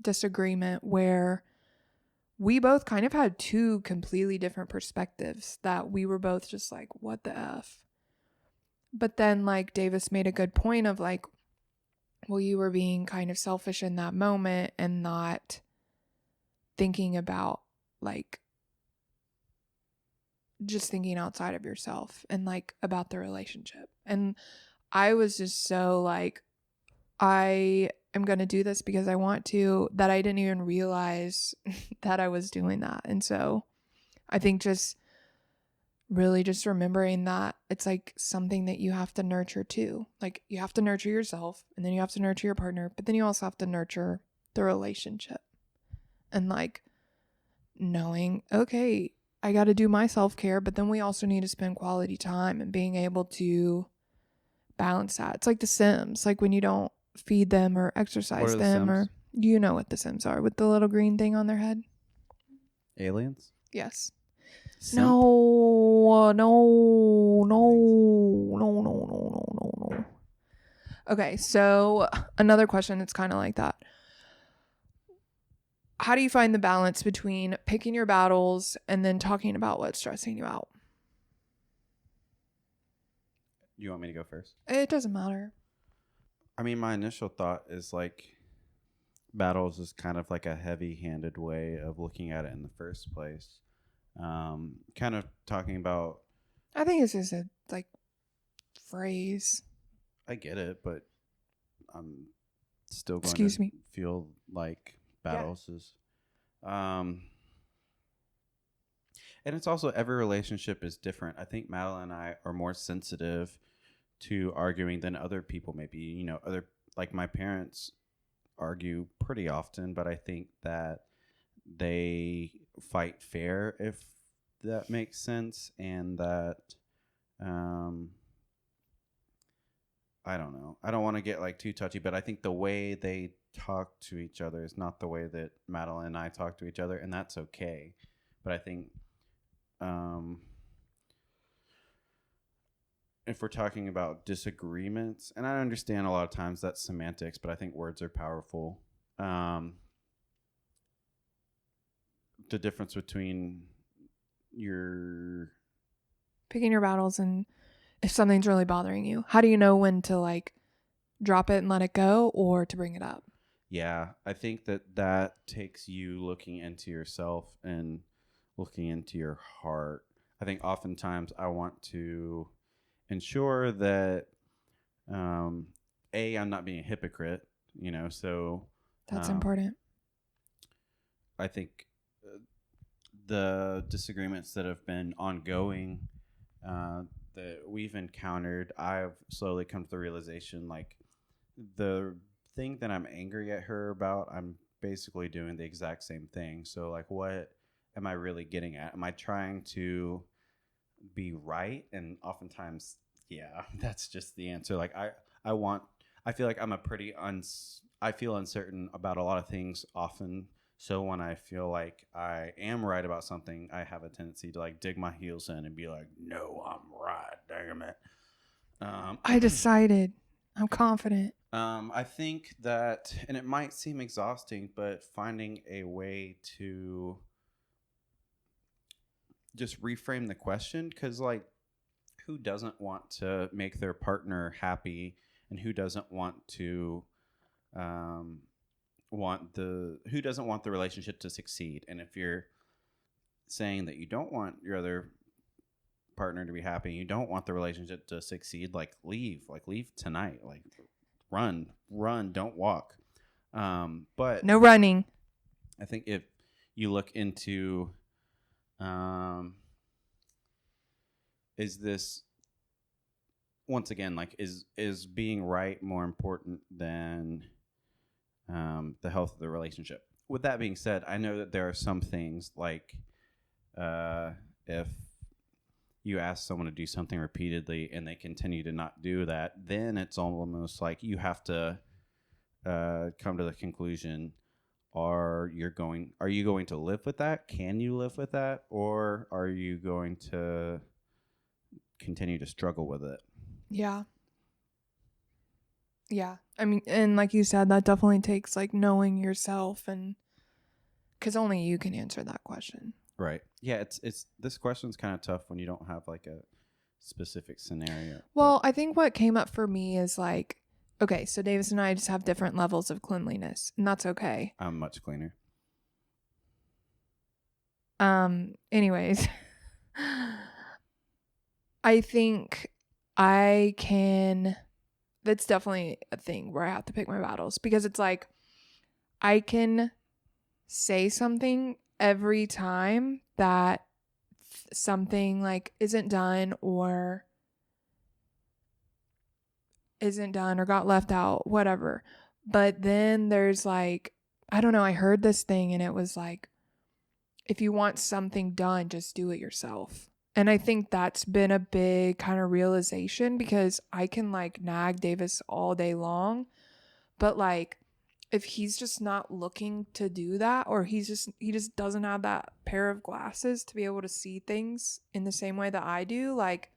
A: disagreement where we both kind of had two completely different perspectives that we were both just like, what the F? But then like Davis made a good point of like, well, you were being kind of selfish in that moment and not thinking about like just thinking outside of yourself and like about the relationship. And I was just so like, I am going to do this because I want to, that I didn't even realize that I was doing that. And so I think just really just remembering that it's like something that you have to nurture too. Like you have to nurture yourself and then you have to nurture your partner, but then you also have to nurture the relationship. And like knowing, okay, I got to do my self-care, but then we also need to spend quality time and being able to balance that. It's like the Sims, like when you don't feed them or exercise them, or you know what the Sims are with the little green thing on their head.
B: Aliens?
A: Yes.
B: Simp?
A: No. Okay, so another question that's kind of like that. How do you find the balance between picking your battles and then talking about what's stressing you out?
B: You want me to go first?
A: It doesn't matter.
B: I mean, my initial thought is like battles is kind of like a heavy-handed way of looking at it in the first place. Kind of talking about,
A: I think it's just a like phrase.
B: I get it, but I'm still going to
A: Excuse me.
B: feel like
A: Yeah.
B: battles is, um, and it's also every relationship is different. I think Madeline and I are more sensitive to arguing than other people maybe. You know, other like my parents argue pretty often, but I think that they fight fair, if that makes sense, and that um, I don't know. I don't want to get like too touchy, but I think the way they talk to each other is not the way that Madeline and I talk to each other, and that's okay. But I think um, if we're talking about disagreements, and I understand a lot of times that's semantics, but I think words are powerful. Um, the difference between your
A: Picking your battles and if something's really bothering you. How do you know when to like drop it and let it go or to bring it up?
B: yeah, I think that that takes you looking into yourself and looking into your heart. I think oftentimes I want to ensure that um, I'm not being a hypocrite, you know. So
A: That's
B: um,
A: important.
B: I think the disagreements that have been ongoing uh, that we've encountered, I've slowly come to the realization like the thing that I'm angry at her about, I'm basically doing the exact same thing. So, like, what am I really getting at? Am I trying to be right? And oftentimes, yeah, that's just the answer. Like, I want, I feel like I'm a pretty I feel uncertain about a lot of things often. So when I feel like I am right about something, I have a tendency to like dig my heels in and be like, "No, I'm right. Damn it." Um,
A: I decided. I'm confident.
B: I think that, and it might seem exhausting, but finding a way to just reframe the question, because, like, who doesn't want to make their partner happy, and who doesn't want to, um, who doesn't want the relationship to succeed? And if you're saying that you don't want your other partner to be happy, you don't want the relationship to succeed, like leave tonight, like run, don't walk. But
A: No running.
B: I think if you look into, um, is this once again like is being right more important than the health of the relationship? With that being said, I know that there are some things like if you ask someone to do something repeatedly and they continue to not do that, then it's almost like you have to come to the conclusion: are you going to live with that? Can you live with that, or are you going to continue to struggle with it?
A: Yeah. Yeah. I mean, and like you said, that definitely takes like knowing yourself and because only you can answer that question.
B: Right. Yeah. It's this question's kind of tough when you don't have like a specific scenario. But
A: Well, I think what came up for me is like, okay, so Davis and I just have different levels of cleanliness, and that's okay.
B: I'm much cleaner.
A: Anyways, I think I can, that's definitely a thing where I have to pick my battles because it's like I can say something every time that something like isn't done or got left out, whatever. But then there's like, I don't know, I heard this thing and it was like, if you want something done, just do it yourself. And I think that's been a big kind of realization because I can like nag Davis all day long, but like if he's just not looking to do that or he just doesn't have that pair of glasses to be able to see things in the same way that I do, like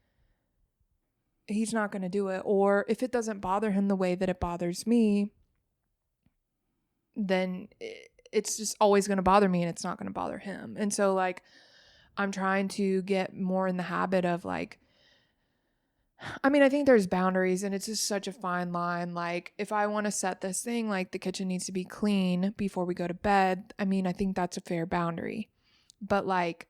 A: he's not going to do it. Or if it doesn't bother him the way that it bothers me, then it's just always going to bother me and it's not going to bother him. And so like I'm trying to get more in the habit of like, I mean, I think there's boundaries and it's just such a fine line. Like, if I want to set this thing, like the kitchen needs to be clean before we go to bed, I mean, I think that's a fair boundary. But like,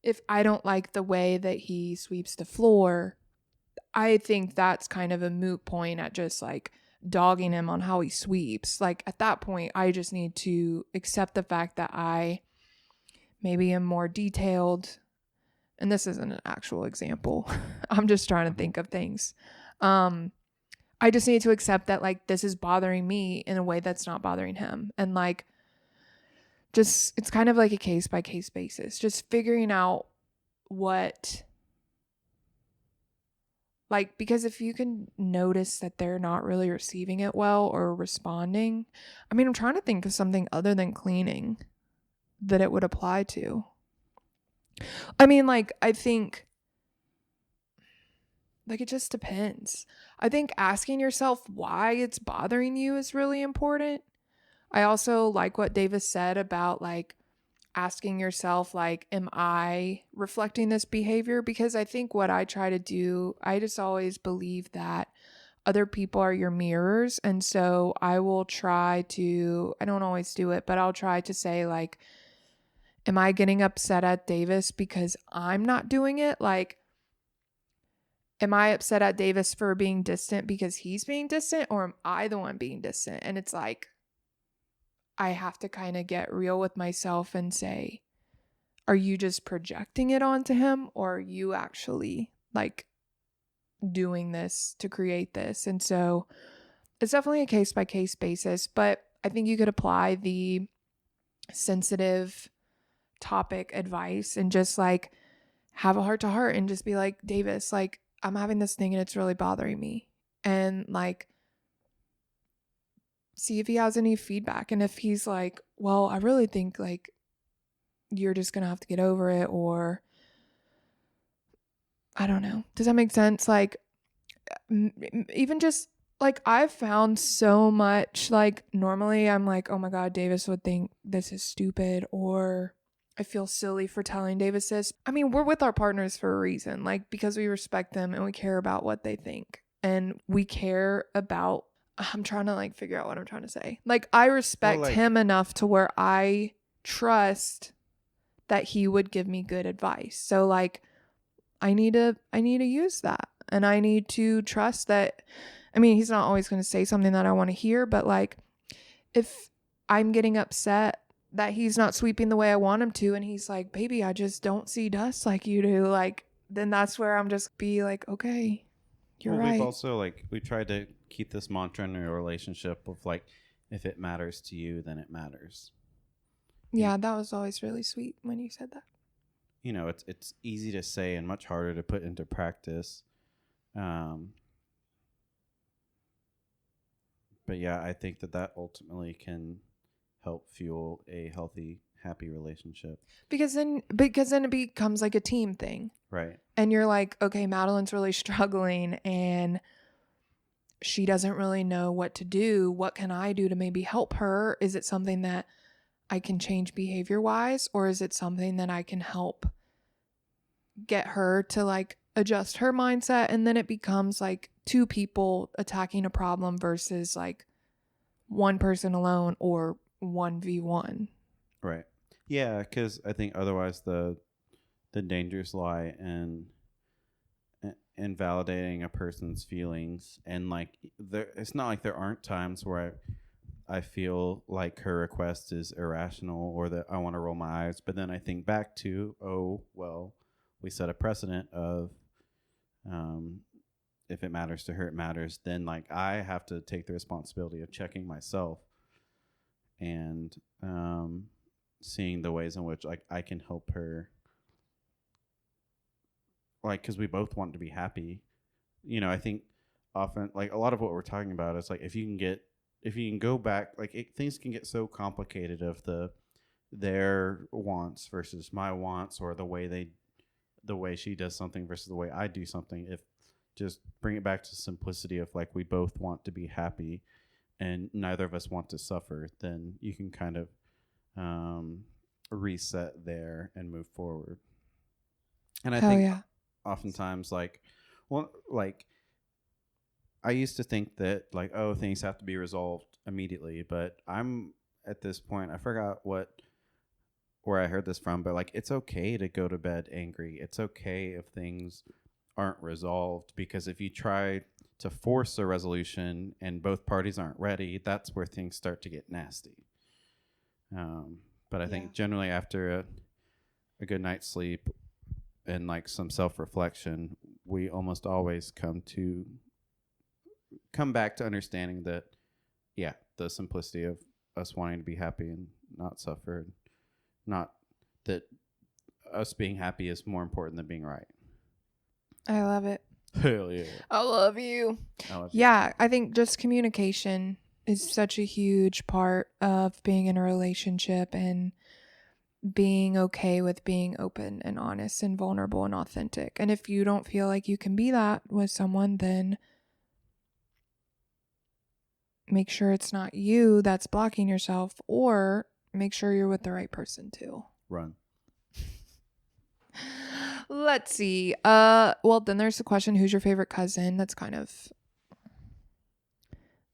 A: if I don't like the way that he sweeps the floor, I think that's kind of a moot point at just like dogging him on how he sweeps. Like, at that point, I just need to accept the fact that I maybe am more detailed, and this isn't an actual example. I'm just trying to think of things. I just need to accept that like this is bothering me in a way that's not bothering him. And like just it's kind of like a case by case basis. Just figuring out what like because if you can notice that they're not really receiving it well or responding. I mean, I'm trying to think of something other than cleaning that it would apply to. I mean, like I think like it just depends. I think asking yourself why it's bothering you is really important. I also like what Davis said about like asking yourself like am I reflecting this behavior, because I think what I try to do, I just always believe that other people are your mirrors, and so I will try to, I don't always do it, but I'll try to say like am I getting upset at Davis because I'm not doing it? Like am I upset at Davis for being distant because he's being distant, or am I the one being distant? And it's like, I have to kind of get real with myself and say, are you just projecting it onto him, or are you actually like doing this to create this? And so it's definitely a case by case basis, but I think you could apply the sensitive topic advice and just like have a heart to heart and just be like, Davis, like, I'm having this thing and it's really bothering me. And like, see if he has any feedback. And if he's like, well, I really think like you're just going to have to get over it, or I don't know. Does that make sense? Like, even just like I've found so much, like, normally I'm like, oh my God, Davis would think this is stupid, or I feel silly for telling Davis this. I mean, we're with our partners for a reason, like, because we respect them and we care about what they think. And we care about, I'm trying to like figure out what I'm trying to say. Like, I
B: Well,
A: respect
B: like,
A: him enough to where I trust that he would give me good advice. So like I need to use that, and I need to trust that. I mean, he's not always going to say something that I want to hear, but like if I'm getting upset that he's not sweeping the way I want him to and he's like, "Baby, I just don't see dust like you do." Like then that's where I'm just be like, "Okay, you're
B: well, we've
A: right."
B: also like we tried to keep this mantra in a relationship of like, if it matters to you, then it matters. You,
A: Yeah, that was always really sweet when you said that.
B: you know, it's easy to say and much harder to put into practice. Um, but yeah, I think that that ultimately can help fuel a healthy, happy relationship.
A: Because then it becomes like a team thing.
B: Right.
A: And you're like, "Okay, Madeline's really struggling and she doesn't really know what to do. What can I do to maybe help her? Is it something that I can change behavior wise, or is it something that I can help get her to like adjust her mindset?" And then it becomes like two people attacking a problem versus like one person alone or 1v1.
B: Right. Yeah, because I think otherwise the dangers lie in validating a person's feelings, and like there, it's not like there aren't times where I feel like her request is irrational or that I want to roll my eyes, but then I think back to, oh well, we set a precedent of um, if it matters to her, it matters. Then like I have to take the responsibility of checking myself and seeing the ways in which like I can help her, like because we both want to be happy. You know, I think often like a lot of what we're talking about is like if you can go back, like things can get so complicated of their wants versus my wants, or the way she does something versus the way I do something. If just bring it back to simplicity of like we both want to be happy and neither of us want to suffer, then you can kind of um, reset there and move forward. And I
A: Hell
B: think
A: yeah.
B: oftentimes, like, well, like I used to think that like, oh, things have to be resolved immediately, but I'm at this point, I forgot what where I heard this from, but like it's okay to go to bed angry. It's okay if things aren't resolved because if you try to force a resolution and both parties aren't ready, that's where things start to get nasty. But I
A: Yeah.
B: think generally after a good night's sleep and like some self reflection, we almost always come back to understanding that yeah, the simplicity of us wanting to be happy and not suffer, not that us being happy is more important than being right.
A: I love it.
B: Hell yeah.
A: I love you.
B: I love you.
A: Yeah, I think just communication is such a huge part of being in a relationship and being okay with being open and honest and vulnerable and authentic. And if you don't feel like you can be that with someone, then make sure it's not you that's blocking yourself, or make sure you're with the right person too.
B: Run.
A: Let's see. Well, then there's the question, who's your favorite cousin? That's kind of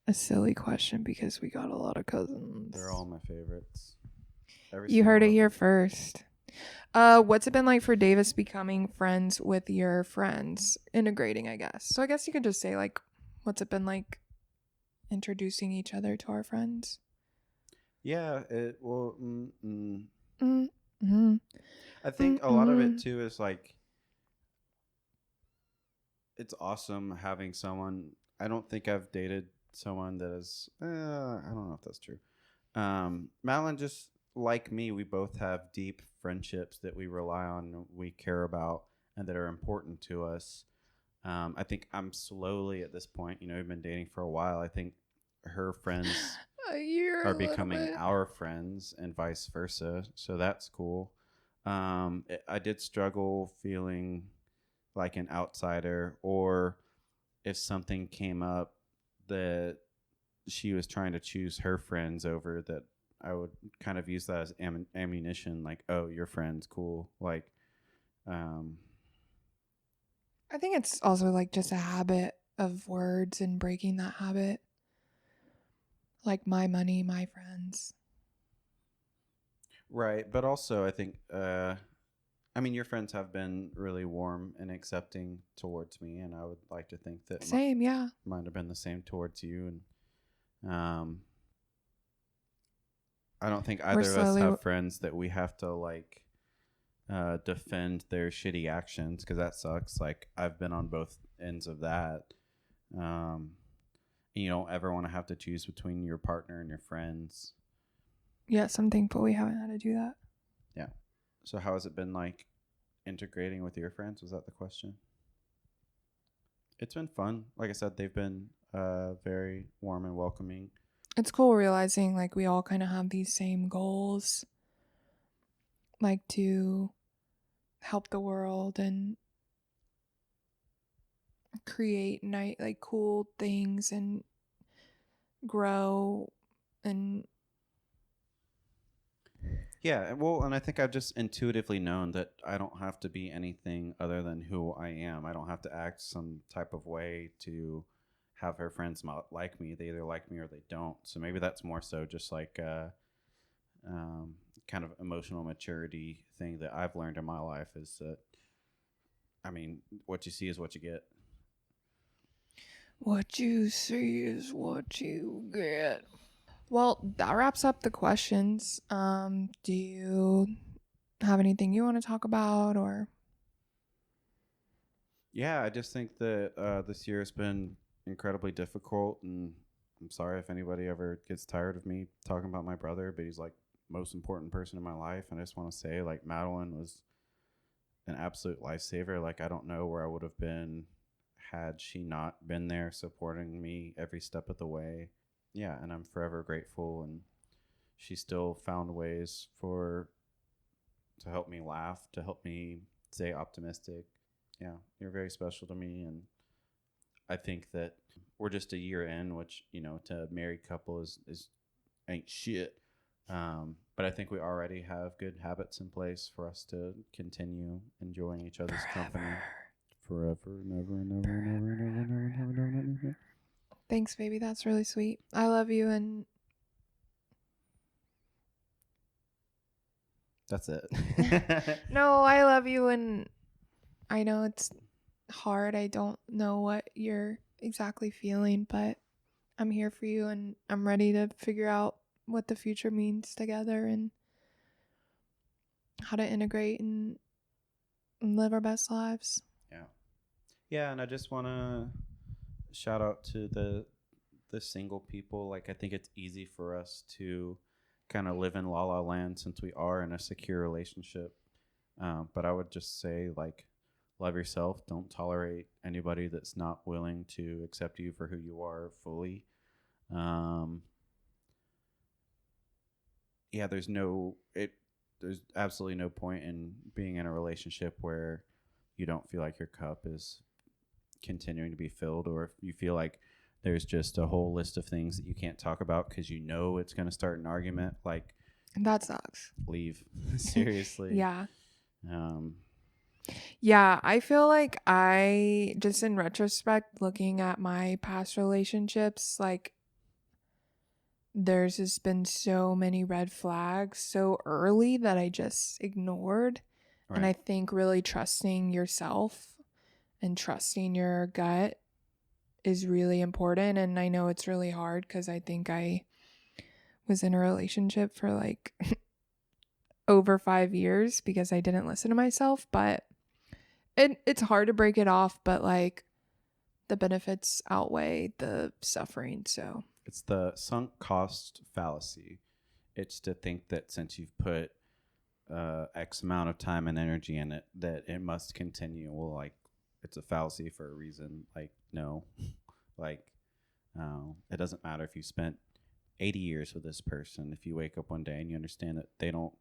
A: a silly question because we got a lot of cousins.
B: They're all my favorites.
A: You heard it here first. What's it been like for Davis becoming friends with your friends? Integrating, I guess. So I guess you could just say like, what's it been like introducing each other to our friends?
B: Yeah, it well.
A: Mm-hmm.
B: I think a lot of it too is like it's awesome having someone. I don't think I've dated someone that is. I don't know if that's true. Madeline, just like me, we both have deep friendships that we rely on, we care about, and that are important to us. I think I'm slowly at this point. You know, we've been dating for a while. I think her friends
A: A year,
B: are
A: a little
B: becoming
A: bit.
B: our friends, and vice versa. So that's cool. I did struggle feeling like an outsider, or if something came up that she was trying to choose her friends over, that I would kind of use that as ammunition, like, oh, your friend's cool. Like, um,
A: I think it's also like just a habit of words and breaking that habit. Like my money, my friends.
B: right. But also, I think, I mean, your friends have been really warm and accepting towards me, and I would like to think that
A: Same, yeah.
B: might have been the same towards you. And I don't think
A: We're
B: either of us
A: slowly.
B: have friends that we have to like defend their shitty actions because that sucks. Like I've been on both ends of that. Um, you don't ever want to have to choose between your partner and your friends.
A: Yes, I'm thankful we haven't had to do that.
B: Yeah. So how has it been like integrating with your friends? Was that the question? It's been fun. Like I said, they've been very warm and welcoming.
A: It's cool realizing like we all kind of have these same goals, like to help the world and create like cool things and grow and
B: Yeah, well, and I think I've just intuitively known that I don't have to be anything other than who I am. I don't have to act some type of way to have her friends like me. They either like me or they don't. So maybe that's more so just like um, kind of emotional maturity thing that I've learned in my life is that, I mean, what you see is what you get.
A: what you see is what you get. Well, that wraps up the questions. Do you have anything you want to talk about or
B: Yeah, I just think that this year has been incredibly difficult, and I'm sorry if anybody ever gets tired of me talking about my brother, but he's like most important person in my life, and I just want to say like Madeline was an absolute lifesaver. Like I don't know where I would have been had she not been there supporting me every step of the way. Yeah, and I'm forever grateful, and she still found ways for to help me laugh, to help me stay optimistic. Yeah, you're very special to me, and I think that we're just a year in, which, to a married couple is ain't shit. But I think we already have good habits in place for us to continue enjoying each other's company forever and ever and ever and ever and ever and ever and ever and ever and ever.
A: Thanks, baby. That's really sweet. I love you, and
B: That's it.
A: no, I love you, and I know it's hard. I don't know what you're exactly feeling, but I'm here for you, and I'm ready to figure out what the future means together and how to integrate and live our best lives.
B: Yeah. Yeah, and I just want to shout out to the single people. Like, I think it's easy for us to kind of live in la la land since we are in a secure relationship. But I would just say, like, love yourself. Don't tolerate anybody that's not willing to accept you for who you are fully. Um, yeah, there's absolutely no point in being in a relationship where you don't feel like your cup is continuing to be filled, or if you feel like there's just a whole list of things that you can't talk about because it's going to start an argument. Like,
A: That sucks.
B: leave. Seriously.
A: Yeah.
B: Um,
A: Yeah, I feel like I just in retrospect looking at my past relationships, like there's just been so many red flags so early that I just ignored.
B: right.
A: And I think really trusting yourself and trusting your gut is really important. And I know it's really hard because I think I was in a relationship for like over 5 years because I didn't listen to myself. But it's hard to break it off, but like the benefits outweigh the suffering. So
B: It's the sunk cost fallacy. It's to think that since you've put X amount of time and energy in it, that it must continue. Well, like, it's a fallacy for a reason. Like, no, like, it doesn't matter if you spent 80 years with this person. If you wake up one day and you understand that they don't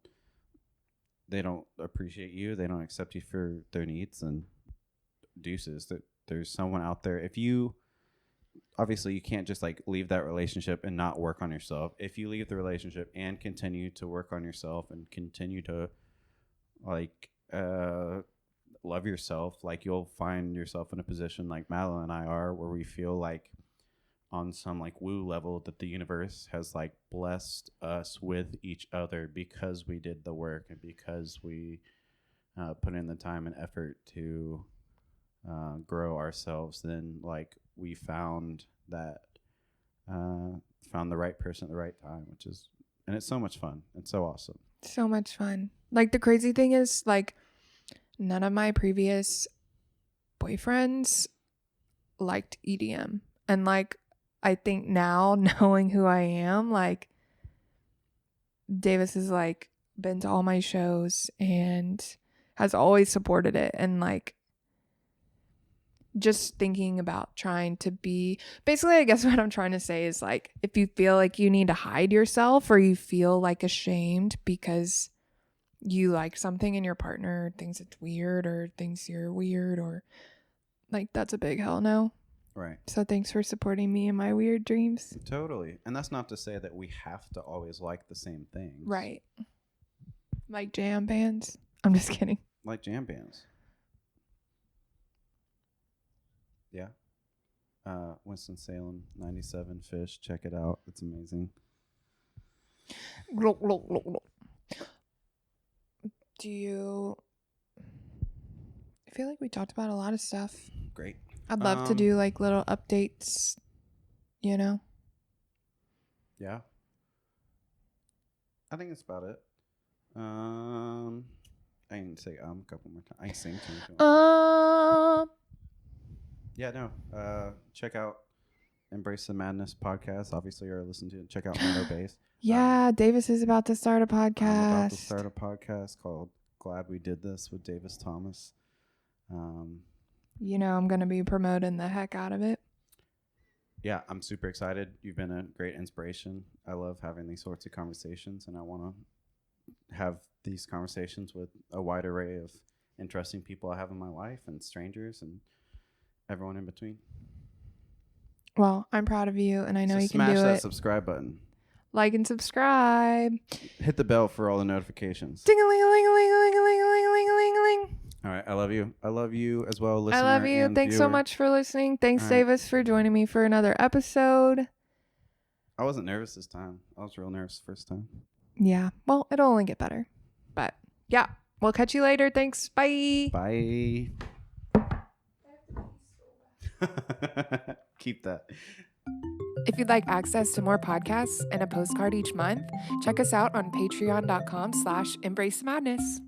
B: appreciate you, they don't accept you for their needs, and deuces. That there's someone out there. If you obviously you can't just like leave that relationship and not work on yourself. If you leave the relationship and continue to work on yourself and continue to like love yourself, like, you'll find yourself in a position like Madeline and I are, where we feel like on some like woo level that the universe has like blessed us with each other because we did the work and because we put in the time and effort to grow ourselves. Then like we found the right person at the right time, and it's so much fun. It's so awesome.
A: so much fun. Like the crazy thing is like none of my previous boyfriends liked EDM. And like I think now knowing who I am, like Davis has like been to all my shows and has always supported it. And like just thinking about trying to be basically, I guess what I'm trying to say is like if you feel like you need to hide yourself or you feel like ashamed because you like something in your partner thinks it's weird or thinks you're weird, or like that's a big hell no.
B: Right.
A: So thanks for supporting me in my weird dreams.
B: Totally. And that's not to say that we have to always like the same things.
A: Right. Like jam bands. I'm just kidding.
B: Like jam bands. Yeah. Winston-Salem 97 Fish. Check it out. It's amazing.
A: Do you... I feel like we talked about a lot of stuff.
B: Great.
A: I'd love to do like little updates, you know?
B: Yeah. I think that's about it. I can say a couple more times. I can sing to you. Yeah, no. Check out Embrace the Madness podcast. Obviously, you're listening to it. Check out Meadow Base.
A: Yeah, Davis is about to start a podcast.
B: I'm about to start a podcast called Glad We Did This with Davis Thomas.
A: You know, I'm going to be promoting the heck out of it.
B: Yeah, I'm super excited. You've been a great inspiration. I love having these sorts of conversations, and I want to have these conversations with a wide array of interesting people I have in my life and strangers and everyone in between.
A: Well, I'm proud of you, and I know
B: So
A: you can
B: smash
A: do
B: that
A: it.
B: subscribe button.
A: Like and subscribe.
B: Hit the bell for all the notifications.
A: Ding-a-ling-a-ling-a-ling-a-ling-a-ling-a-ling.
B: All right, I love you. I love you as well,
A: I
B: listener
A: love you.
B: and
A: Thanks so
B: viewer.
A: much for listening. Thanks,
B: All right.
A: Davis, for joining me for another episode.
B: I wasn't nervous this time. I was real nervous the first time.
A: Yeah, well, it'll only get better. But yeah, we'll catch you later. Thanks. Bye.
B: Bye. Keep that.
A: If you'd like access to more podcasts and a postcard each month, check us out on patreon.com/embracemadness.